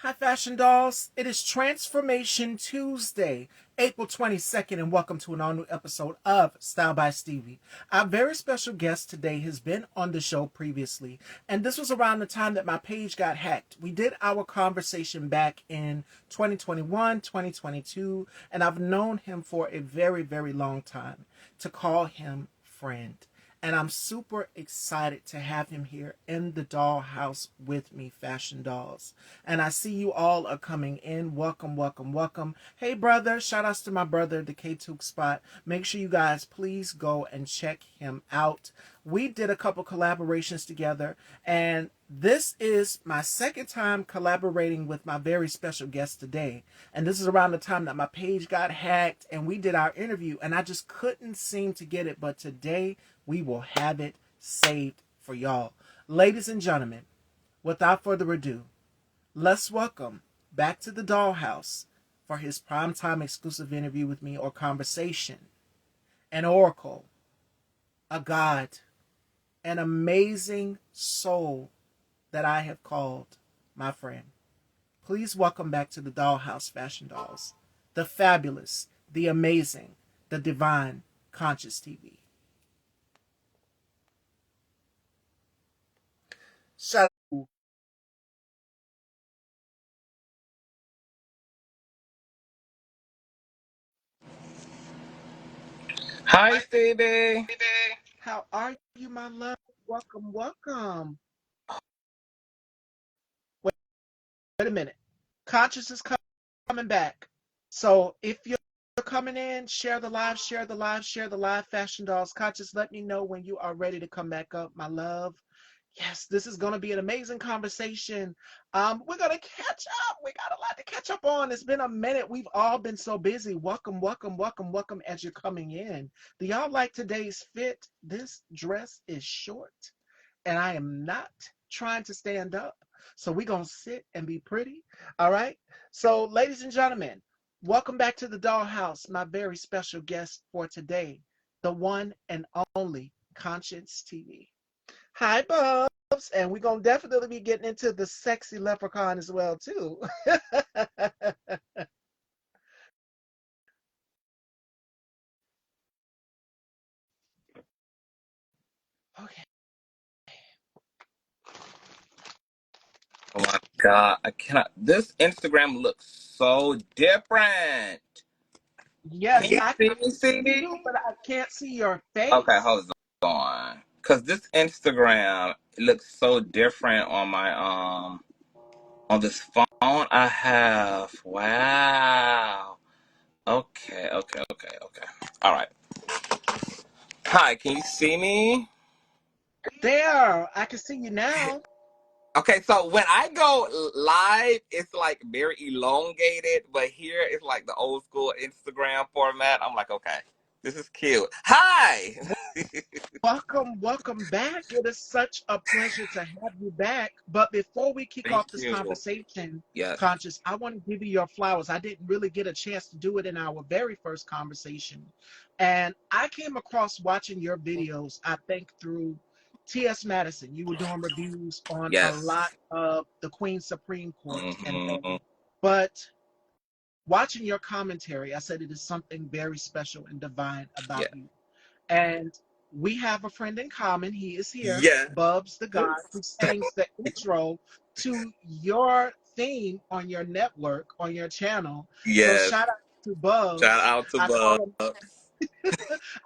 Hi, Fashion Dolls. It is Transformation Tuesday, April 22nd, and welcome to an all new episode of Style by Stevie. Our very special guest today has been on the show previously, and this was around the time that my page got hacked. We did our conversation back in 2021, 2022, and I've known him for a very, very long time. To call him friend. And I'm super excited to have him here in the dollhouse with me, Fashion Dolls. And I see you all are coming in. Welcome, welcome, welcome. Hey, brother. Shout outs to my brother, the K2 Spot. Make sure you guys please go and check him out. We did a couple collaborations together, and this is my second time collaborating with my very special guest today. And this is around the time that my page got hacked and we did our interview, and I just couldn't seem to get it. But today we will have it saved for y'all. Ladies and gentlemen, without further ado, let's welcome back to the dollhouse for his primetime exclusive interview with me, or conversation, an oracle, a god, an amazing soul that I have called my friend. Please welcome back to the dollhouse, Fashion Dolls, the fabulous, the amazing, the divine Conscious TV. Shout out. Hi, Stevie. How are you, my love? Welcome, welcome. Wait, wait a minute. Conscious is coming back. So if you're coming in, share the live, share the live, share the live, Fashion Dolls. Conscious, let me know when you are ready to come back up, my love. Yes, this is going to be an amazing conversation. We're going to catch up. We got a lot to catch up on. It's been a minute. We've all been so busy. Welcome, welcome, welcome, welcome as you're coming in. Do y'all like today's fit? This dress is short, and I am not trying to stand up. So we're going to sit and be pretty. All right. So, ladies and gentlemen, welcome back to the dollhouse. My very special guest for today, the one and only Conscience TV. Hi, Bubs. And we're going to definitely be getting into the sexy leprechaun as well, too. Okay. Oh my God, I cannot. This Instagram looks so different. Can Yes, you see I me, see Stevie? you, but I can't see your Okay, face. hold on. Cause this Instagram looks so different on this phone I have. Wow. Okay, okay, okay, okay. All right. Hi, can you see me? There, I can see you now. Okay, so when I go live, it's like very elongated, but here it's like the old school Instagram format. I'm like, okay, this is cute. Hi. Welcome, welcome back. It is such a pleasure to have you back. But before we kick Thank off this you. conversation, Yes. Conscious, I want to give you your flowers. I didn't really get a chance to do it in our very first conversation. And I came across watching your videos, I think through T.S. Madison. You were doing reviews on a lot Yes. of the Queen's Supreme Court and Hmm. things. But watching your commentary, I said it is something very special and divine about Yeah. you. And we have a friend in common. He is here, Yes. Bubs the God, who sings the intro to your theme on your network, on your channel. So Yes. shout out to Shout Bubs. out to I call him Bubs.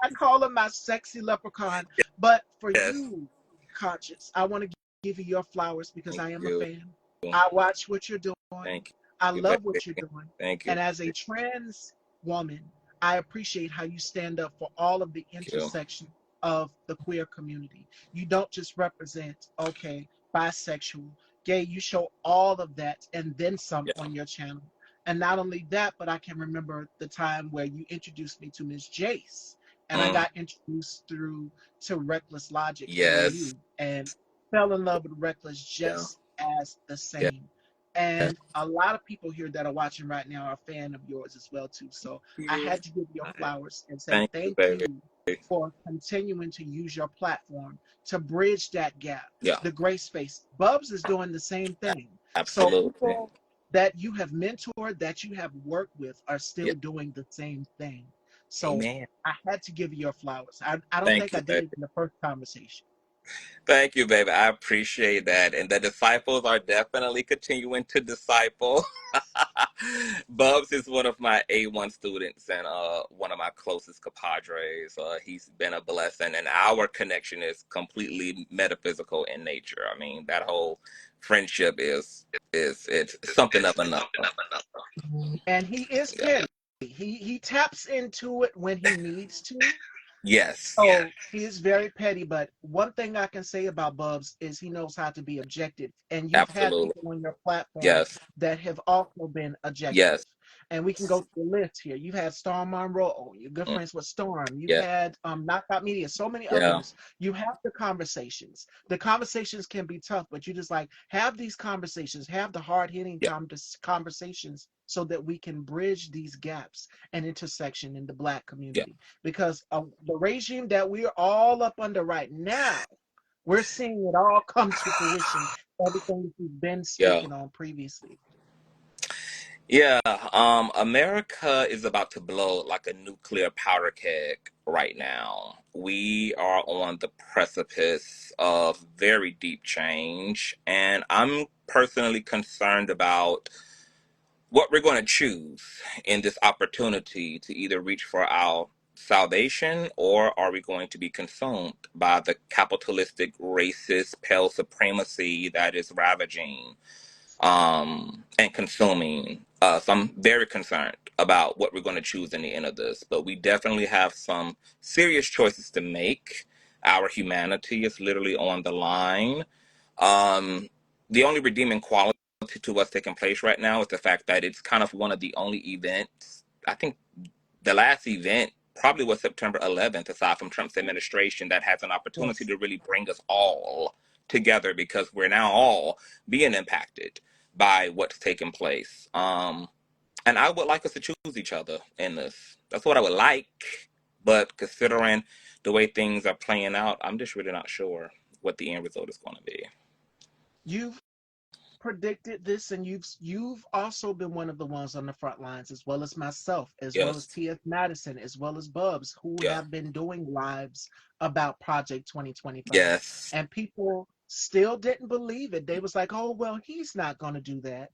I call him my sexy leprechaun. But for Yes. you, Conscious, I want to give you your flowers because Thank I am a you. fan. I watch what you're doing. Thank I you, love baby. what you're doing. Thank you. And as a trans woman, I appreciate how you stand up for all of the Thank you. intersection of the queer community. You don't just represent, okay, bisexual, gay, you show all of that and then some Yeah. on your channel. And not only that, but I can remember the time where you introduced me to Miss Jace, and I Mm. got introduced through to Reckless Logic Yes. AAU and fell in love with Reckless Yeah. just as the Yeah. same. And a lot of people here that are watching right now are a fan of yours as well too. So I You. had to give you your flowers and say Thank you, thank baby. you for continuing to use your platform to bridge that gap. Yeah. The gray space. Bubs is doing the same thing. So Absolutely. people that you have mentored, that you have worked with, are Yeah. still doing the same thing. So Amen. I had to give you your flowers. I don't Thank think I you, did baby. it in the first conversation. Thank you, baby. I appreciate that. And the disciples are definitely continuing to disciple. Bubs is one of my A1 students and one of my closest compadres. He's been a blessing, and our connection is completely metaphysical in nature. I mean, that whole friendship is it's something of another. And he is Yeah. petty. He taps into it when he needs to. Yes. So he is very petty, but one thing I can say about Bubs is he knows how to be objective. And you've had Absolutely. people on your platform Yes. that have also been objective. Yes. And we can go through the list here. You've had Storm Monroe, oh, you're good Mm, friends with Storm. You've yeah. had Knockout Media, so many Yeah. others. You have the conversations. The conversations can be tough, but you just like have these conversations, have the hard hitting Yeah. conversations so that we can bridge these gaps and intersection in the Black Yeah. community because the regime that we're all up under right now, we're seeing it all come to fruition. Everything that we've been Yeah. speaking on previously. Yeah, America is about to blow like a nuclear powder keg right now. We are on the precipice of very deep change, and I'm personally concerned about what we're going to choose in this opportunity to either reach for our salvation, or are we going to be consumed by the capitalistic, racist, pale supremacy that is ravaging and consuming us. I'm very concerned about what we're going to choose in the end of this, but we definitely have some serious choices to make. Our humanity is literally on the line. Um, the only redeeming quality to what's taking place right now is the fact that it's kind of one of the only events. I think the last event probably was September 11th, aside from Trump's administration, that has an opportunity Yes. to really bring us all together because we're now all being impacted by what's taking place. And I would like us to choose each other in this. That's what I would like. But considering the way things are playing out, I'm just really not sure what the end result is going to be. You've predicted this, and you've also been one of the ones on the front lines, as well as myself, as well as Yes. T.F. Madison, as well as Bubs, who Yeah. have been doing lives about Project 2025. Yes. And people still didn't believe it. They was like, oh, well, he's not going to do that.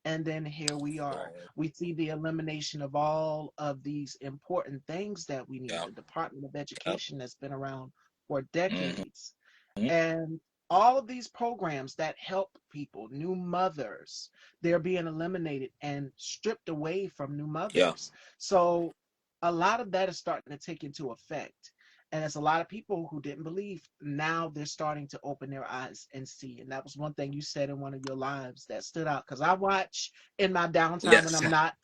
And then here we are. Right. We see the elimination of all of these important things that we need. Yeah. The Department of Yeah. Education that's been around for Mm-hmm. decades, and all of these programs that help people, new mothers, they're being eliminated and stripped away from new Yeah. mothers. So a lot of that is starting to take into effect. And there's a lot of people who didn't believe. Now they're starting to open their eyes and see. And that was one thing you said in one of your lives that stood out. Because I watch in my downtime when Yes. I'm not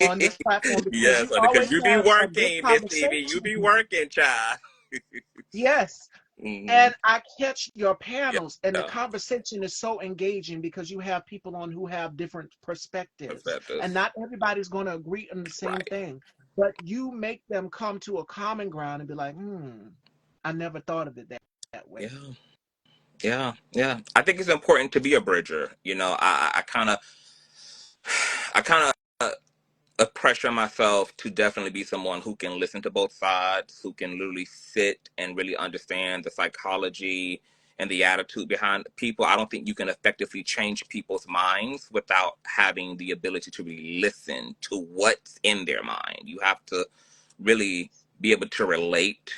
on this platform because Yes, you because always you be have a good working, Miss Stevie. You be conversation. working, child. Yes. Hmm. And I catch your Yeah. panels, and the conversation is so engaging because you have people on who have different perspectives, and Perspectives. not everybody's going to agree on the same Right. thing, but you make them come to a common ground and be like, I never thought of it that way. Yeah. Yeah. Yeah. I think it's important to be a bridger. I kind of pressure myself to definitely be someone who can listen to both sides, who can literally sit and really understand the psychology and the attitude behind people. I don't think you can effectively change people's minds without having the ability to really listen to what's in their mind. You have to really be able to relate,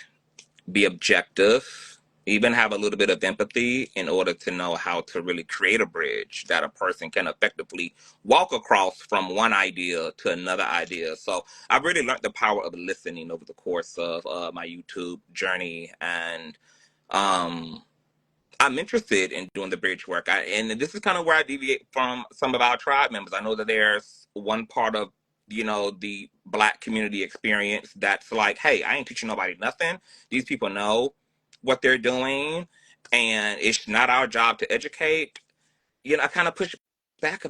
be objective, even have a little bit of empathy in order to know how to really create a bridge that a person can effectively walk across from one idea to another idea. So I've really learned the power of listening over the course of my YouTube journey. And um, I'm interested in doing the bridge work. And this is kind of where I deviate from some of our tribe members. I know that there's one part of, the Black community experience that's like, hey, I ain't teaching nobody nothing. These people know what they're doing, and it's not our job to educate. I kind of push back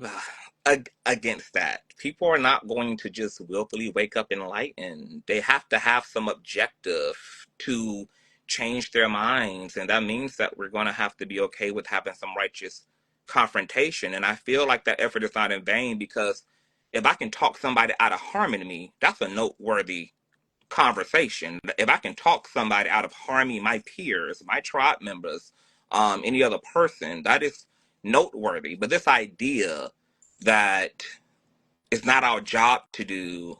against that. People are not going to just willfully wake up enlightened. They have to have some objective to change their minds, and that means that we're going to have to be okay with having some righteous confrontation. And I feel like that effort is not in vain, because if I can talk somebody out of harming me, that's a noteworthy conversation. If I can talk somebody out of harming my peers, my tribe members, any other person, that is noteworthy. But this idea that it's not our job to do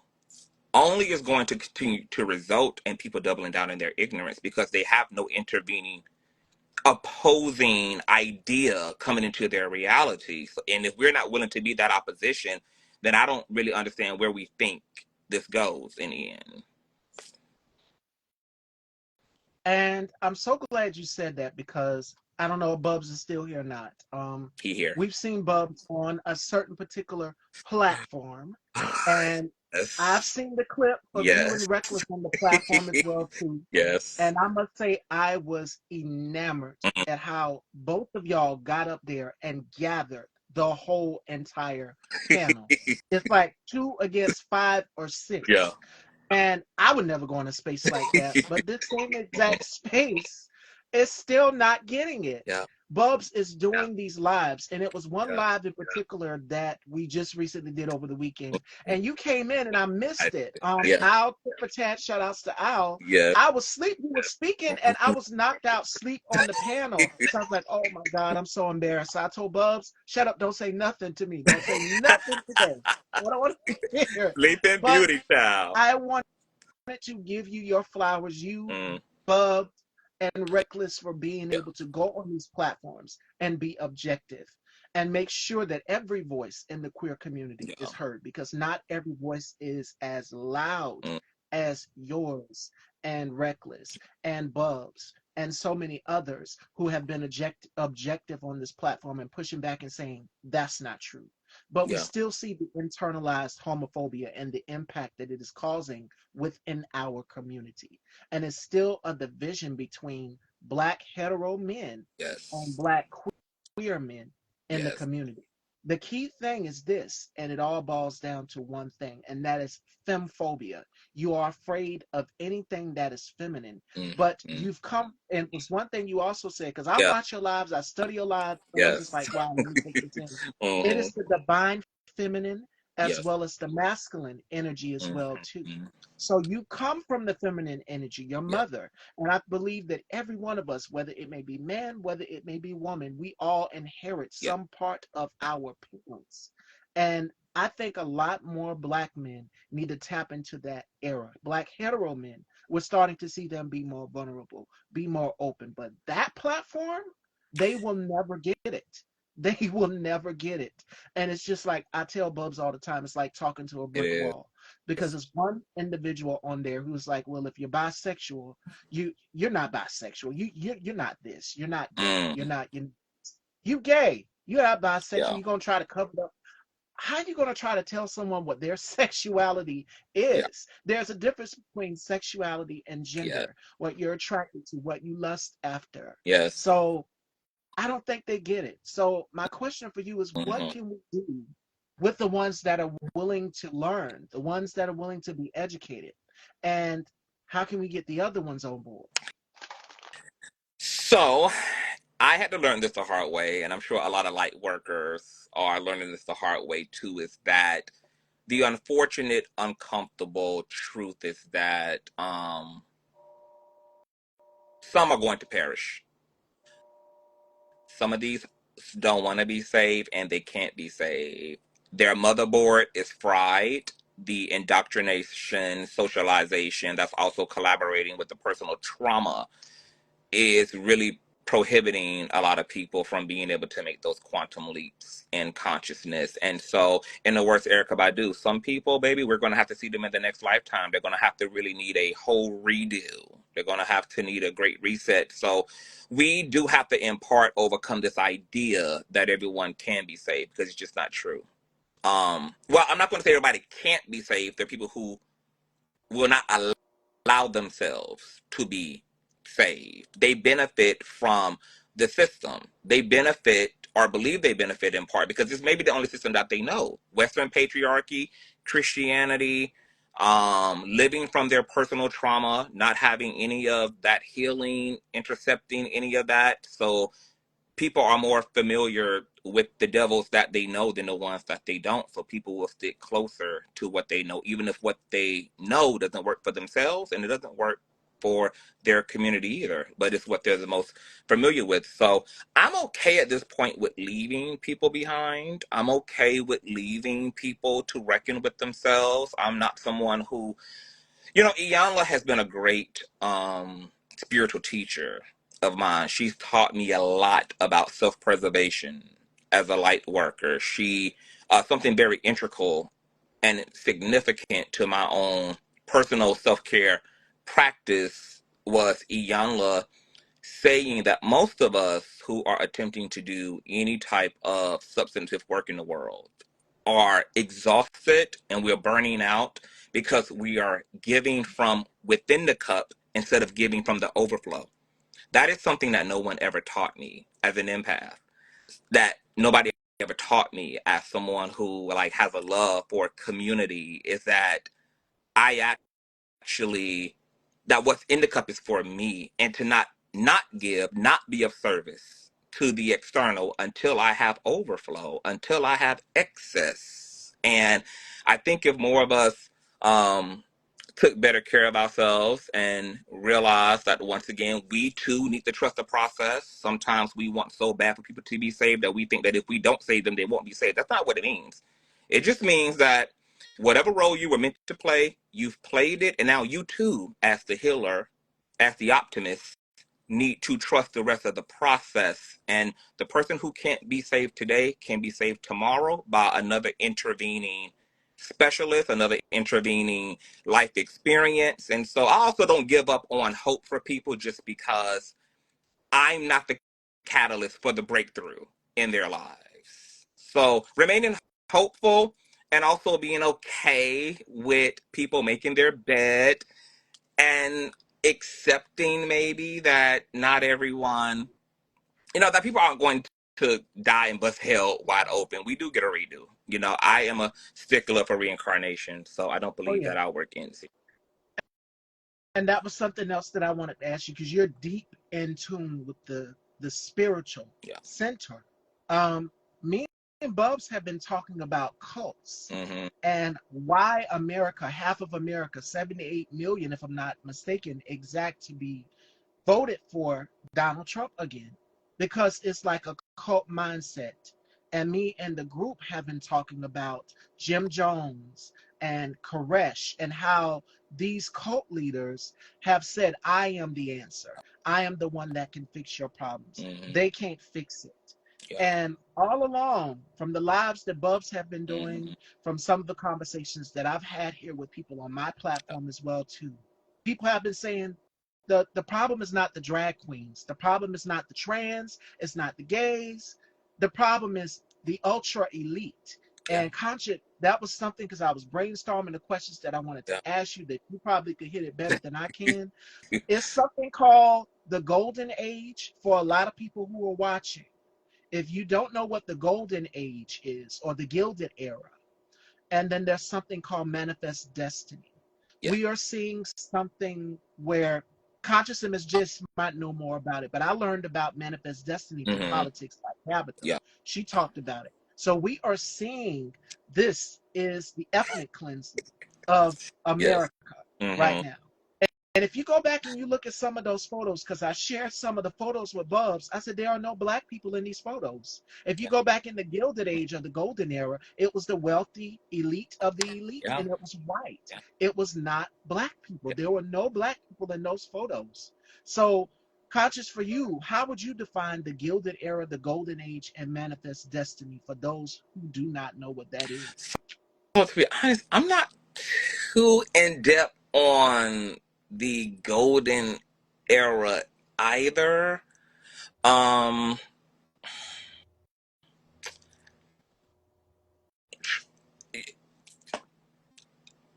only is going to continue to result in people doubling down in their ignorance, because they have no intervening opposing idea coming into their reality. So, and if we're not willing to be that opposition, then I don't really understand where we think this goes in the end. And I'm so glad you said that, because I don't know if Bubs is still here or not. He here. We've seen Bubs on a certain particular platform, and I've Yes. seen the clip of you Yes. and Reckless on the platform as well too. Yes. And I must say, I was enamored at how both of y'all got up there and gathered the whole entire panel. It's like 2 against 5 or 6. Yeah. And I would never go in a space like that. But this same exact space is still not getting it. Yeah. Bubs is doing these lives, and it was one Yeah. live in particular that we just recently did over the weekend. And you came in and I missed it. Yeah. Al tip for tat, shout outs to Al. Yeah. I was asleep. You were speaking, and I was knocked out sleep on the panel. So I was like, oh my God, I'm so embarrassed. So I told Bubs, shut up, don't say nothing to me. Don't say nothing today. I don't want to hear it. Sleeping But Beauty, child. I wanted to give you your flowers, you, Mm. Bub, and Reckless, for being Yeah. able to go on these platforms and be objective and make sure that every voice in the queer community Yeah. is heard, because not every voice is as loud Mm. as yours and Reckless and Bub's and so many others who have been objective on this platform and pushing back and saying that's not true. But we Yeah. still see the internalized homophobia and the impact that it is causing within our community. And it's still a division between black hetero men and Yes. black queer men in the Yes. community. The key thing is this, and it all boils down to one thing, and that is femphobia. You are afraid of anything that is feminine, but Mm. you've come, and it's one thing you also said, because I Yeah. watch your lives, I study your lives, and I'm just Yes. like, wow, let me take this in. It Mm-hmm. is the divine feminine as Yes. well as the masculine energy as well too. Mm-hmm. So you come from the feminine energy, your Yeah. mother, and I believe that every one of us, whether it may be man, whether it may be woman, we all inherit Yeah. some part of our parents. And I think a lot more black men need to tap into that era. Black hetero men, we're starting to see them be more vulnerable, be more open. But that platform, they will never get it. They will never get it. And it's just like I tell Bubs all the time, it's like talking to a It brick is. wall, because there's one individual on there who's like, well, if you're bisexual, you're not bisexual. You're not this. You're not gay. You're Mm. not you gay. You're not bisexual. Yeah. You're gonna try to cover it up. How are you gonna try to tell someone what their sexuality Yeah. is? There's a difference between sexuality and Yeah. gender, what you're attracted to, what you lust after. Yes. So I don't think they get it. So my question for you is, what Mm-hmm. can we do with the ones that are willing to learn, the ones that are willing to be educated, and how can we get the other ones on board? So I had to learn this the hard way, and I'm sure a lot of light workers are learning this the hard way too, is that the unfortunate, uncomfortable truth is that some are going to perish. Some of these don't want to be saved, and they can't be saved. Their motherboard is fried. The indoctrination, socialization, that's also collaborating with the personal trauma, is really prohibiting a lot of people from being able to make those quantum leaps in consciousness. And so, in the words Erica Badu, some people, baby, we're going to have to see them in the next lifetime. They're going to have to really need a whole redo. They're going to have to need a great reset. So we do have to, in part, overcome this idea that everyone can be saved, because it's just not true. Well, I'm not going to say everybody can't be saved. There are people who will not allow themselves to be saved. They benefit from the system. They benefit, or believe they benefit, in part because it's maybe the only system that they know. Western patriarchy, Christianity, living from their personal trauma, not having any of that healing, intercepting any of that. So people are more familiar with the devils that they know than the ones that they don't. So people will stick closer to what they know, even if what they know doesn't work for themselves and it doesn't work for their community either, but it's what they're the most familiar with. So I'm okay at this point with leaving people behind. I'm okay with leaving people to reckon with themselves. I'm not someone who, Iyanla has been a great spiritual teacher of mine. She's taught me a lot about self-preservation as a light worker. She something very integral and significant to my own personal self-care practice was Iyanla saying that most of us who are attempting to do any type of substantive work in the world are exhausted and we're burning out because we are giving from within the cup instead of giving from the overflow. That is something that no one ever taught me as an empath. That nobody ever taught me as someone who like has a love for community is that I actually that what's in the cup is for me and to not give, not be of service to the external until I have overflow, until I have excess. And I think if more of us um took better care of ourselves and realized that once again we too need to trust the process. Sometimes we want so bad for people to be saved that we think that if we don't save them they won't be saved. That's not what it means. It just means that whatever role you were meant to play, you've played it, and now you too, as the healer, as the optimist, need to trust the rest of the process. And the person who can't be saved today can be saved tomorrow by another intervening specialist, another intervening life experience. And so I also don't give up on hope for people just because I'm not the catalyst for the breakthrough in their lives. So remaining hopeful and also being okay with people making their bed and accepting maybe that not everyone, that people aren't going to die and bust hell wide open. We do get a redo. I am a stickler for reincarnation, so I don't Oh believe yeah. that I'll work in. And that was something else that I wanted to ask you because you're deep in tune with the spiritual Yeah. center. Me and Bubs have been talking about cults Mm-hmm. and why America, half of America, 78 million, if I'm not mistaken, exact to be voted for Donald Trump again because it's like a cult mindset. And me and the group have been talking about Jim Jones and Koresh and how these cult leaders have said, I am the answer. I am the one that can fix your problems. Mm-hmm. They can't fix it. Yeah. And all along, from the lives that Bubs have been Mm-hmm. doing, from some of the conversations that I've had here with people on my platform as well too, people have been saying the problem is not the drag queens. The problem is not the trans. It's not the gays. The problem is the ultra elite. Yeah. And Conscious, that was something because I was brainstorming the questions that I wanted to Yeah. ask you that you probably could hit it better than I can. It's something called the golden age for a lot of people who are watching. If you don't know what the golden age is or the gilded era, and then there's something called manifest destiny. Yeah. We are seeing something where consciousness just might know more about it, but I learned about manifest destiny from Mm-hmm. politics like Tabitha. Yeah. She talked about it. So we are seeing this is the ethnic cleansing of Yes. America right Mm-hmm. now. And if you go back and you look at some of those photos, because I shared some of the photos with Bubs, I said there are no black people in these photos. If you Yeah. go back in the Gilded Age or the Golden Era, it was the wealthy elite of the elite, Yeah. and it was white. Yeah. It was not black people. Yeah. There were no black people in those photos. So, Conscious, for you, how would you define the Gilded Era, the Golden Age, and Manifest Destiny for those who do not know what that is? So to be honest, I'm not too in depth on the golden era either. Um,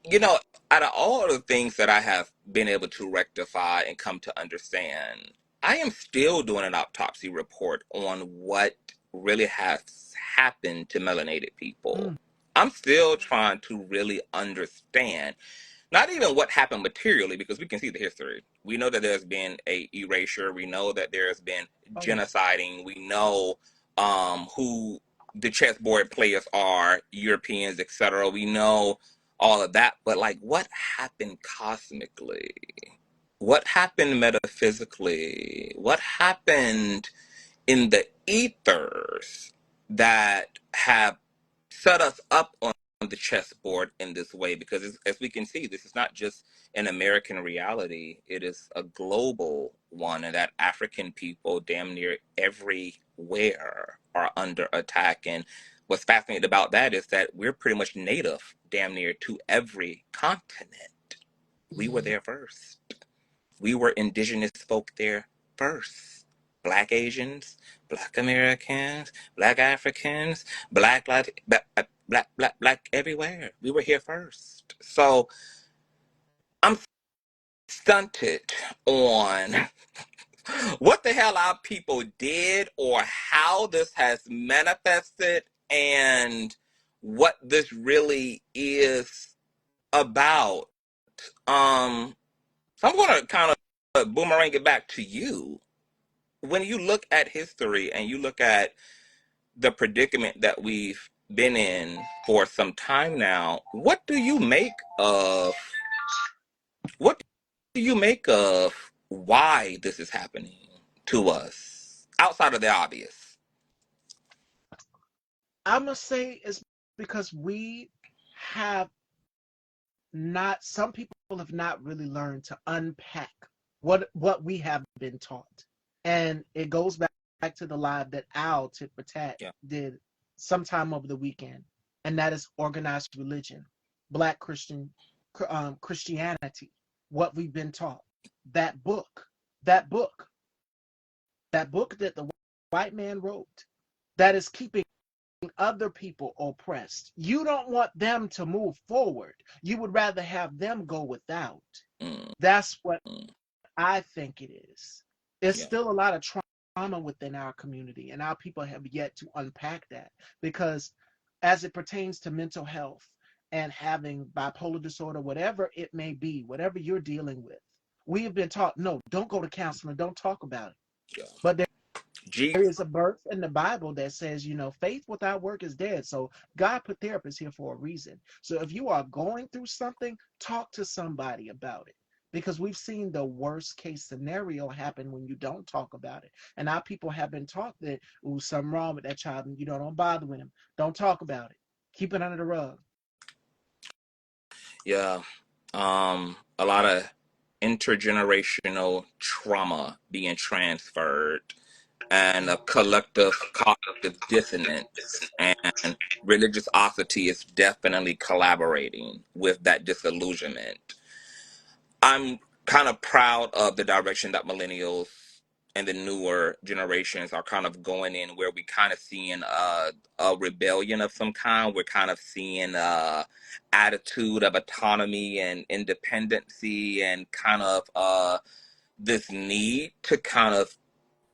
you know, Out of all the things that I have been able to rectify and come to understand, I am still doing an autopsy report on what really has happened to melanated people. Mm, I'm still trying to really understand not even what happened materially, because we can see the history. We know that there's been a erasure. We know that there's been oh, yeah. genociding. We know who the chessboard players are, Europeans, etc. We know all of that, but like, what happened cosmically? What happened metaphysically? What happened in the ethers that have set us up on the chessboard in this way? Because as we can see, this is not just an American reality, it is a global one, and that African people damn near everywhere are under attack. And what's fascinating about that is that we're pretty much native damn near to every continent. We were there first. We were indigenous folk there first. Black Asians, Black Americans, Black Africans, Black everywhere. We were here first. So I'm stunted on what the hell our people did or how this has manifested and what this really is about. So I'm going to kind of boomerang it back to you. When you look at history and you look at the predicament that we've been in for some time now, what do you make of why this is happening to us outside of the obvious? I must say it's because we have not, some people have not really learned to unpack what we have been taught. And it goes back to the live that Al Tit for Tat Yeah, did sometime over the weekend, and that is organized religion, Black Christianity, what we've been taught. That book, that book, that book that the white man wrote, that is keeping other people oppressed. You don't want them to move forward. You would rather have them go without. mm, That's what mm, I think it is. There's yeah, still a lot of trauma within our community, and our people have yet to unpack that because, as it pertains to mental health and having bipolar disorder, whatever it may be, whatever you're dealing with, we have been taught no, don't go to counseling, don't talk about it. yeah. But G, there is a verse in the Bible that says, faith without work is dead. So God put therapists here for a reason. So if you are going through something, talk to somebody about it. Because we've seen the worst case scenario happen when you don't talk about it. And our people have been taught that, ooh, something wrong with that child, and don't bother with him. Don't talk about it. Keep it under the rug. yeah. A lot of intergenerational trauma being transferred and a collective cognitive dissonance, and religiosity is definitely collaborating with that disillusionment. I'm kind of proud of the direction that millennials and the newer generations are kind of going in, where we kind of seeing a rebellion of some kind. We're kind of seeing a attitude of autonomy and independency, and kind of this need to kind of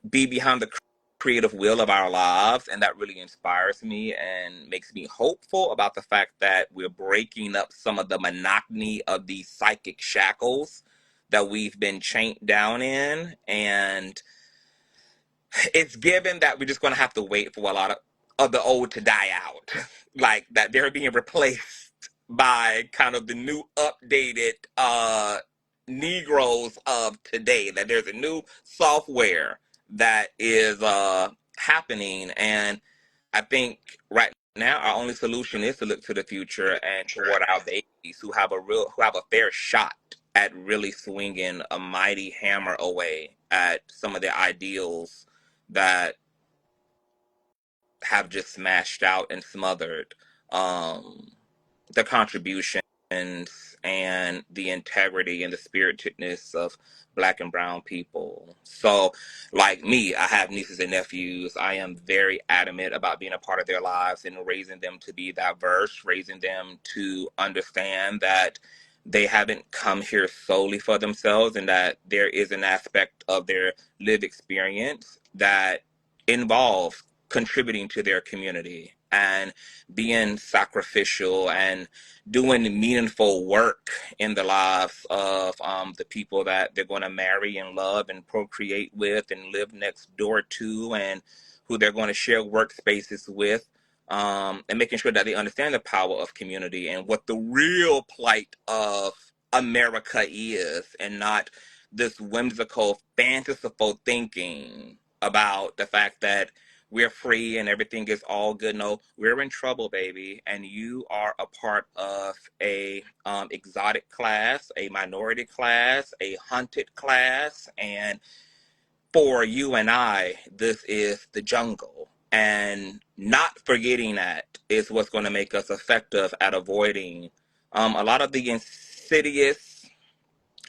be behind the creative will of our lives. And that really inspires me and makes me hopeful about the fact that we're breaking up some of the monotony of these psychic shackles that we've been chained down in. And it's given that we're just going to have to wait for a lot of the old to die out, like that they're being replaced by kind of the new updated Negroes of today, that there's a new software that is happening. And I think right now our only solution is to look to the future and toward our babies who have a fair shot at really swinging a mighty hammer away at some of the ideals that have just smashed out and smothered um, the contributions and the integrity and the spiritedness of Black and brown people. So, like me, I have nieces and nephews. I am very adamant about being a part of their lives and raising them to be diverse, raising them to understand that they haven't come here solely for themselves, and that there is an aspect of their lived experience that involves contributing to their community and being sacrificial and doing meaningful work in the lives of the people that they're going to marry and love and procreate with and live next door to, and who they're going to share workspaces with, and making sure that they understand the power of community and what the real plight of America is, and not this whimsical, fanciful thinking about the fact that we're free and everything is all good. No, we're in trouble, baby, and you are a part of a exotic class, a minority class, a hunted class, and for you and I, this is the jungle. And not forgetting that is what's going to make us effective at avoiding a lot of the insidious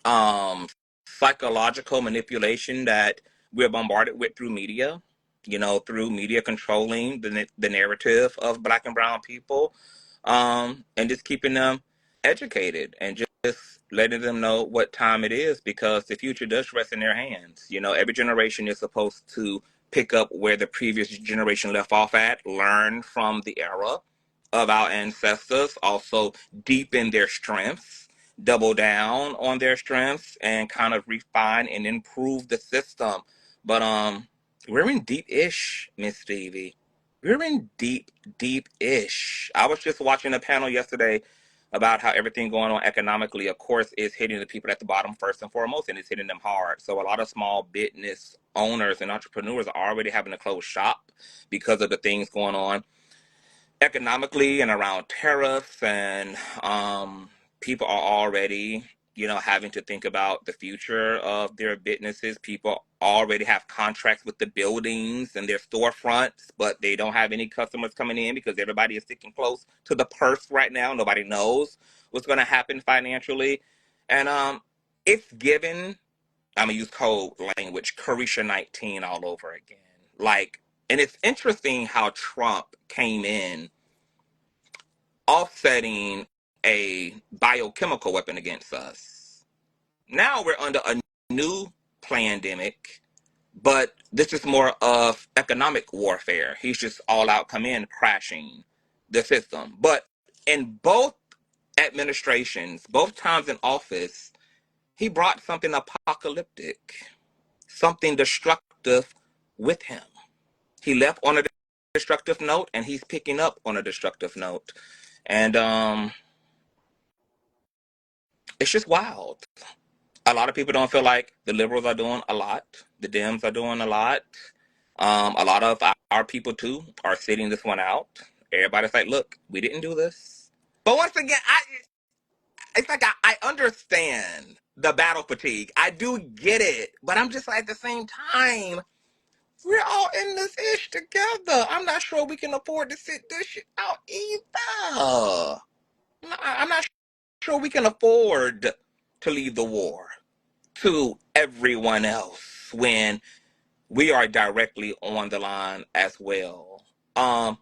um, psychological manipulation that we're bombarded with through media, through media controlling the narrative of Black and brown people, and just keeping them educated and just letting them know what time it is, because the future does rest in their hands. Every generation is supposed to pick up where the previous generation left off at, learn from the era of our ancestors, also deepen their strengths, double down on their strengths, and kind of refine and improve the system. But we're in deep ish, Miss Stevie. We're in deep, deep ish. I was just watching a panel yesterday about how everything going on economically, of course, is hitting the people at the bottom first and foremost, and it's hitting them hard. So a lot of small business owners and entrepreneurs are already having to close shop because of the things going on economically and around tariffs, and people are already having to think about the future of their businesses. People already have contracts with the buildings and their storefronts, but they don't have any customers coming in because everybody is sticking close to the purse right now. Nobody knows what's going to happen financially, and it's given, I'm gonna use code language, Carisha 19 all over again. Like, and it's interesting how Trump came in offsetting a biochemical weapon against us. Now we're under a new pandemic, but this is more of economic warfare. He's just all out come in crashing the system. But in both administrations, both times in office, he brought something apocalyptic, something destructive with him. He left on a destructive note, and he's picking up on a destructive note. And it's just wild. A lot of people don't feel like the liberals are doing a lot. The Dems are doing a lot. A lot of our people too are sitting this one out. Everybody's like, "Look, we didn't do this." But once again, it's like I understand the battle fatigue. I do get it, but I'm just like, at the same time, we're all in this ish together. I'm not sure we can afford to sit this shit out either. I'm not sure we can afford to leave the war to everyone else when we are directly on the line as well. And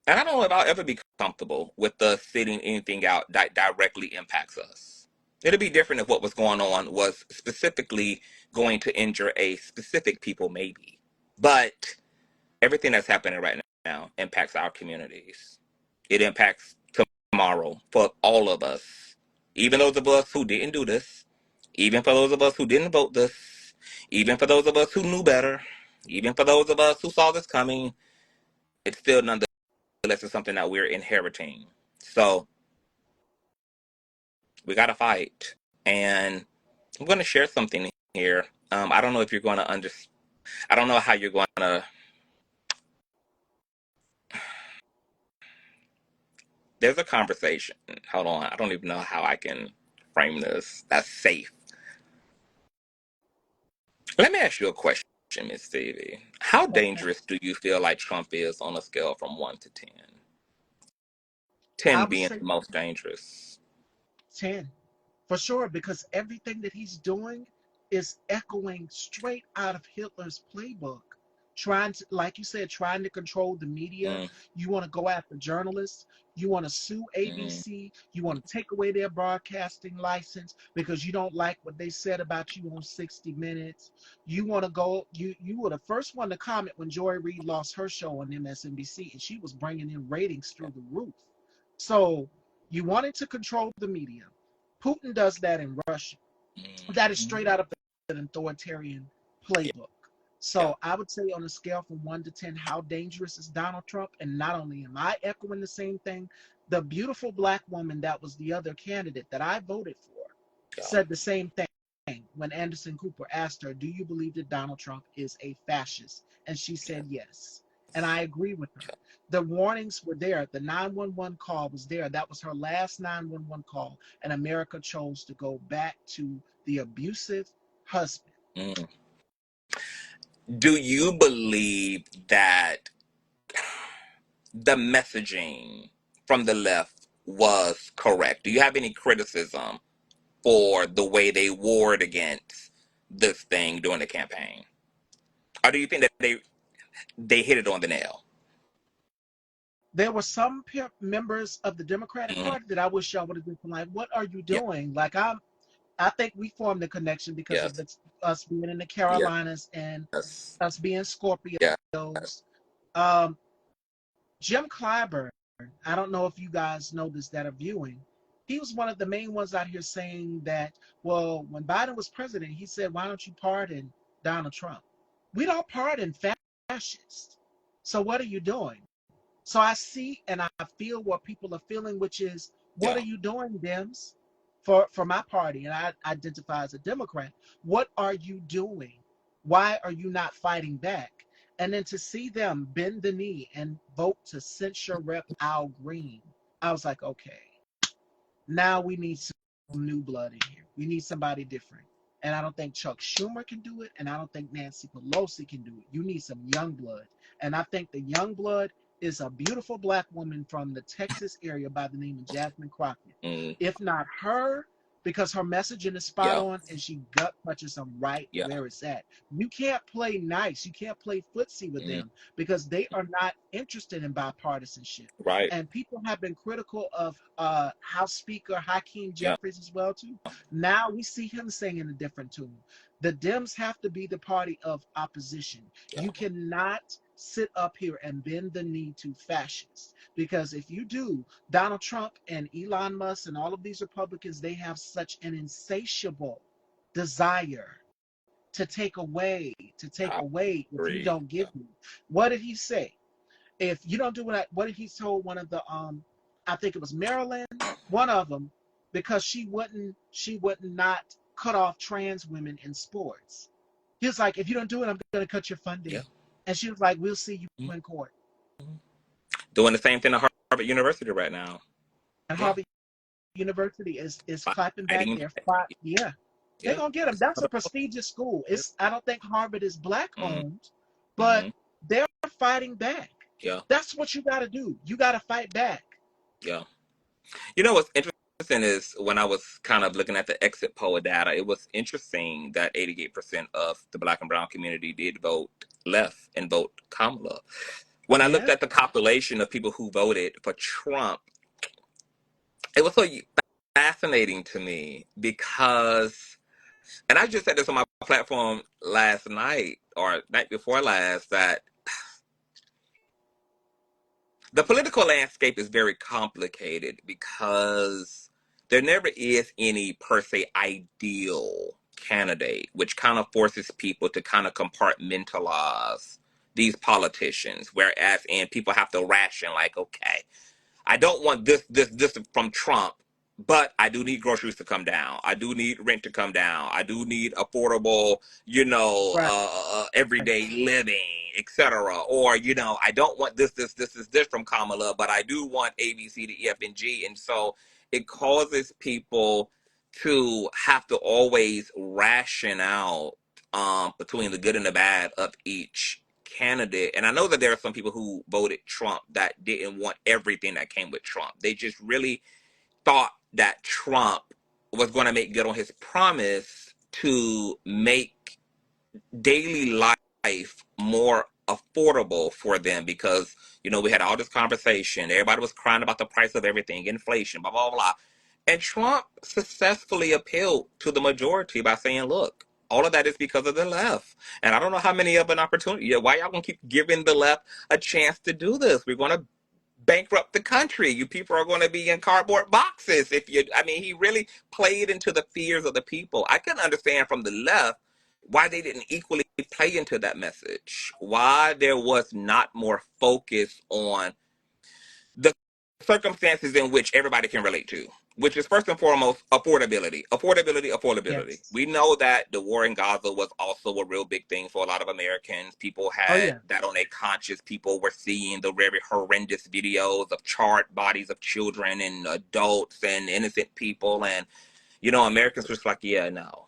I don't know if I'll ever be comfortable with us sitting anything out that directly impacts us. It'd be different if what was going on was specifically going to injure a specific people, maybe. But everything that's happening right now impacts our communities. It impacts tomorrow for all of us. Even those of us who didn't do this, even for those of us who didn't vote this, even for those of us who knew better, even for those of us who saw this coming, it's still nonetheless is something that we're inheriting. So we got to fight. And I'm going to share something here. I don't know if you're going to understand. I don't know how you're going to. There's a conversation. Hold on. I don't even know how I can frame this. That's safe. Let me ask you a question, Miss Stevie. How Okay. dangerous do you feel like Trump is on a scale from 1 to 10? I 10 would being say the most dangerous. 10. For sure, because everything that he's doing is echoing straight out of Hitler's playbook. Trying to, like you said, trying to control the media. Mm, You want to go after journalists. You want to sue mm, ABC. You want to take away their broadcasting license because you don't like what they said about you on 60 Minutes. You want to go, you were the first one to comment when Joy Reid lost her show on MSNBC, and she was bringing in ratings through the roof. So you wanted to control the media. Putin does that in Russia. That is mm. straight out of an authoritarian Yeah. playbook. yeah, So I would say on a scale from 1 to 10, how dangerous is Donald Trump? And not only am I echoing the same thing, the beautiful black woman that was the other candidate that I voted for yeah, said the same thing when Anderson Cooper asked her, "Do you believe that Donald Trump is a fascist?" And she yeah, said yes. And I agree with her. The warnings were there. The 911 call was there. That was her last 911 call. And America chose to go back to the abusive husband. yeah. Do you believe that the messaging from the left was correct? Do you have any criticism for the way they warred against this thing during the campaign, or do you think that they hit it on the nail? There were some members of the Democratic Mm, Party that I wish y'all would have been like, "What are you yeah, doing?" Like I think we formed a connection because of yes, us being in the yes, Carolinas and us being yeah, Scorpios. Um, Jim Clyburn, I don't know if you guys know this that are viewing. He was one of the main ones out here saying that, well, when Biden was president, he said, "Why don't you pardon Donald Trump?" We don't pardon fascists. So what are you doing? So I see and I feel what people are feeling, which is, what yeah, are you doing, Dems? For my party, and I identify as a Democrat. What are you doing? Why are you not fighting back? And then to see them bend the knee and vote to censure Rep. Al Green, I was like, okay, now we need some new blood in here. We need somebody different. And I don't think Chuck Schumer can do it, and I don't think Nancy Pelosi can do it. You need some young blood. And I think the young blood is a beautiful black woman from the Texas area by the name of Jasmine Crockett. mm, If not her, because her messaging is spot yeah, on and she gut punches them right yeah, where it's at. You can't play nice. You can't play footsie with mm, them because they are not interested in bipartisanship. right, And people have been critical of House Speaker Hakeem yeah, Jeffries as well too. Now we see him singing a different tune. The Dems have to be the party of opposition. yeah, You cannot sit up here and bend the knee to fascists, because if you do, Donald Trump and Elon Musk and all of these Republicans, they have such an insatiable desire to take I away if you agree. don't Yeah, give me. What did he say? If you don't do what did he told one of the I think it was Maryland, one of them, because she wouldn't not cut off trans women in sports. He was like, if you don't do it, I'm going to cut your yeah, funding. And she was like, we'll see mm, you in court. mm. Doing the same thing at Harvard University right now. And Yeah, Harvard University is clapping back fighting there. back. Yeah, they're Yeah, gonna get them. it's That's not a about, prestigious school. yeah, It's I don't think Harvard is black mm, owned, but mm, they're fighting back. yeah, That's what you got to do. You got to fight back. yeah. You know what's interesting is when I was kind of looking at the exit poll data, it was interesting that 88% of the black and brown community did vote left and vote Kamala. When I looked Yeah. at the population of people who voted for Trump, it was so fascinating to me because, and I just said this on my platform last night or night before last, that the political landscape is very complicated because there never is any per se ideal candidate, which kind of forces people to kind of compartmentalize these politicians. Whereas, and people have to ration, like, okay, I don't want this from Trump, but I do need groceries to come down. I do need rent to come down. I do need affordable, Right. everyday living, etc. Or, I don't want this from Kamala, but I do want A, B, C, D, E, F, and G. And so it causes people to have to always ration out between the good and the bad of each candidate. And I know that there are some people who voted Trump that didn't want everything that came with Trump. They just really thought that Trump was going to make good on his promise to make daily life more affordable for them because we had all this conversation, everybody was crying about the price of everything, inflation, blah blah blah, and Trump successfully appealed to the majority by saying, look, all of that is because of the left. And I don't know how many of an opportunity, why y'all gonna keep giving the left a chance to do this? We're gonna bankrupt the country. You people are going to be in cardboard boxes. He really played into the fears of the people. I can understand from the left why they didn't equally play into that message? Why there was not more focus on the circumstances in which everybody can relate to, which is first and foremost affordability, affordability, affordability. Yes. We know that the war in Gaza was also a real big thing for a lot of Americans. People Oh had yeah. that on their conscience. People were seeing the very horrendous videos of charred bodies of children and adults and innocent people. And, Americans were just like, yeah, no.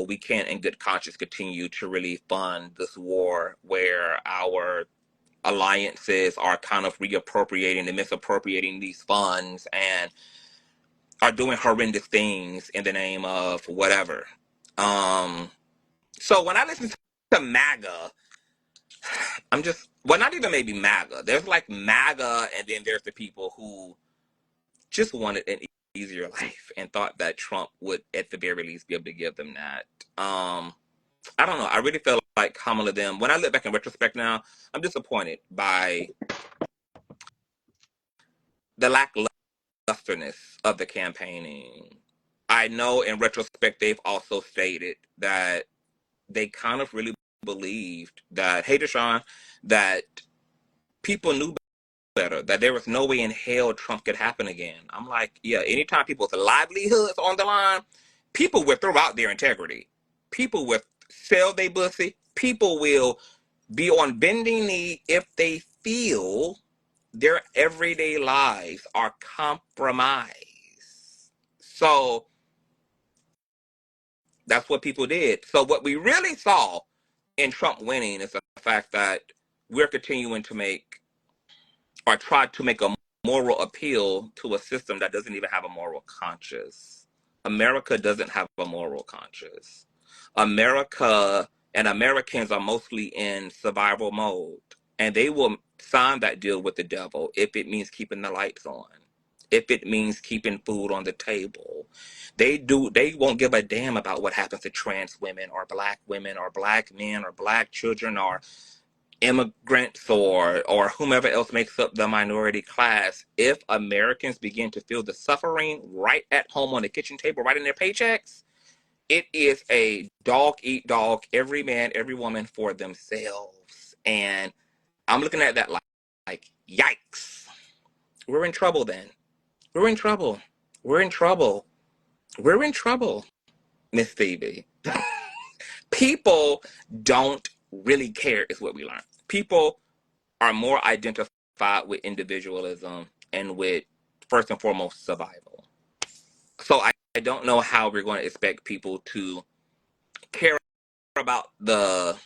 We can't in good conscience continue to really fund this war where our alliances are kind of reappropriating and misappropriating these funds and are doing horrendous things in the name of whatever. So when I listen to MAGA, I'm just, well, not even maybe MAGA. There's like MAGA, and then there's the people who just wanted an easier life and thought that Trump would, at the very least, be able to give them that. I don't know. I really feel like Kamala them. When I look back in retrospect now, I'm disappointed by the lusterness of the campaigning. I know in retrospect they've also stated that they kind of really believed that, hey Deshaun, that people knew better, that there was no way in hell Trump could happen again. I'm like, yeah, anytime people's livelihoods on the line, people will throw out their integrity. People will sell their pussy. People will be on bending knee if they feel their everyday lives are compromised. So that's what people did. So what we really saw in Trump winning is the fact that we're continuing to make or try to make a moral appeal to a system that doesn't even have a moral conscience. America doesn't have a moral conscience. America and Americans are mostly in survival mode, and they will sign that deal with the devil if it means keeping the lights on, if it means keeping food on the table. They won't give a damn about what happens to trans women or black men or black children or immigrants or whomever else makes up the minority class. If Americans begin to feel the suffering right at home on the kitchen table, right in their paychecks, it is a dog eat dog, every man, every woman for themselves. And I'm looking at that like yikes. We're in trouble then. We're in trouble. We're in trouble. We're in trouble, Miss Stevie. People don't really care, is what we learned. People are more identified with individualism and with, first and foremost, survival. So I don't know how we're going to expect people to care about the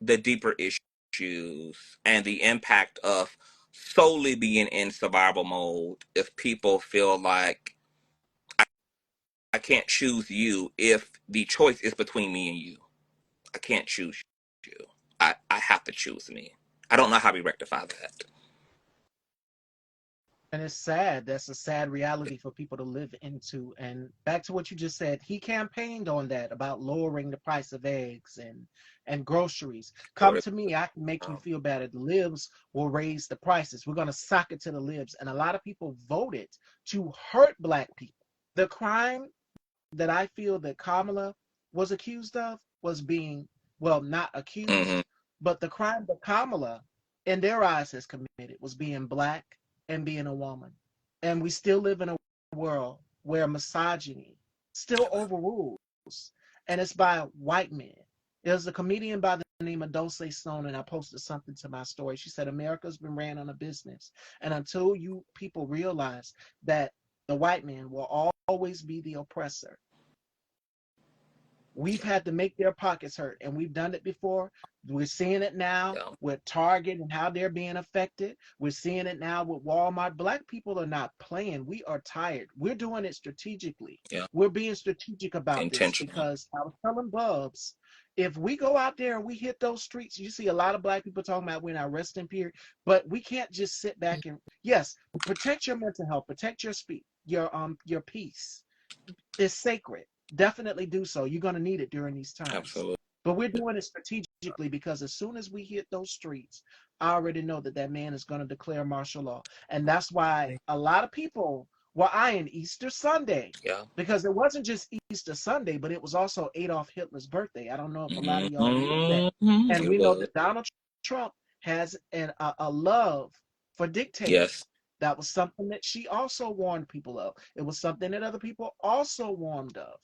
deeper issues and the impact of solely being in survival mode if people feel like I can't choose you if the choice is between me and you. I can't choose you. I have to choose me. I don't know how we rectify that. And it's sad. That's a sad reality for people to live into. And back to what you just said, he campaigned on that about lowering the price of eggs and groceries. Come to me, I can make you feel better. The libs will raise the prices. We're going to sock it to the libs. And a lot of people voted to hurt black people. The crime that I feel that Kamala was accused of was being, well, not Mm-hmm. accused, but the crime that Kamala, in their eyes, has committed was being black and being a woman. And we still live in a world where misogyny still overrules, and it's by white men. There's a comedian by the name of Dulce Stone, and I posted something to my story. She said, America's been ran on a business. And until you people realize that the white man will always be the oppressor, we've had to make their pockets hurt, and we've done it before. We're seeing it now Yeah. with Target and how they're being affected. We're seeing it now with Walmart. Black people are not playing. We are tired. We're doing it strategically. Yeah. We're being strategic about this Intentional. because I was telling Bubs, if we go out there and we hit those streets, you see a lot of black people talking about we're in our resting period, but we can't just sit back and, yes, protect your mental health, protect your speech, your peace. It's sacred. Definitely do so. You're going to need it during these times. Absolutely. But we're doing it strategically because as soon as we hit those streets, I already know that that man is going to declare martial law. And that's why a lot of people Well, in Easter Sunday, Yeah. because it wasn't just Easter Sunday, but it was also Adolf Hitler's birthday. I don't know if a lot of y'all knew that. And It we know was. that Donald Trump has a love for Yes. dictators. That was something that she also warned people of. It was something that other people also warned of.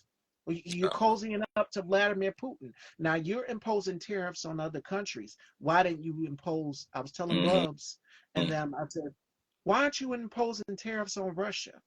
You're Uh-huh. cozying up to Vladimir Putin. Now you're imposing tariffs on other countries. Why didn't you impose? I was telling Mm-hmm. Bubs and them, I said, why aren't you imposing tariffs on Russia?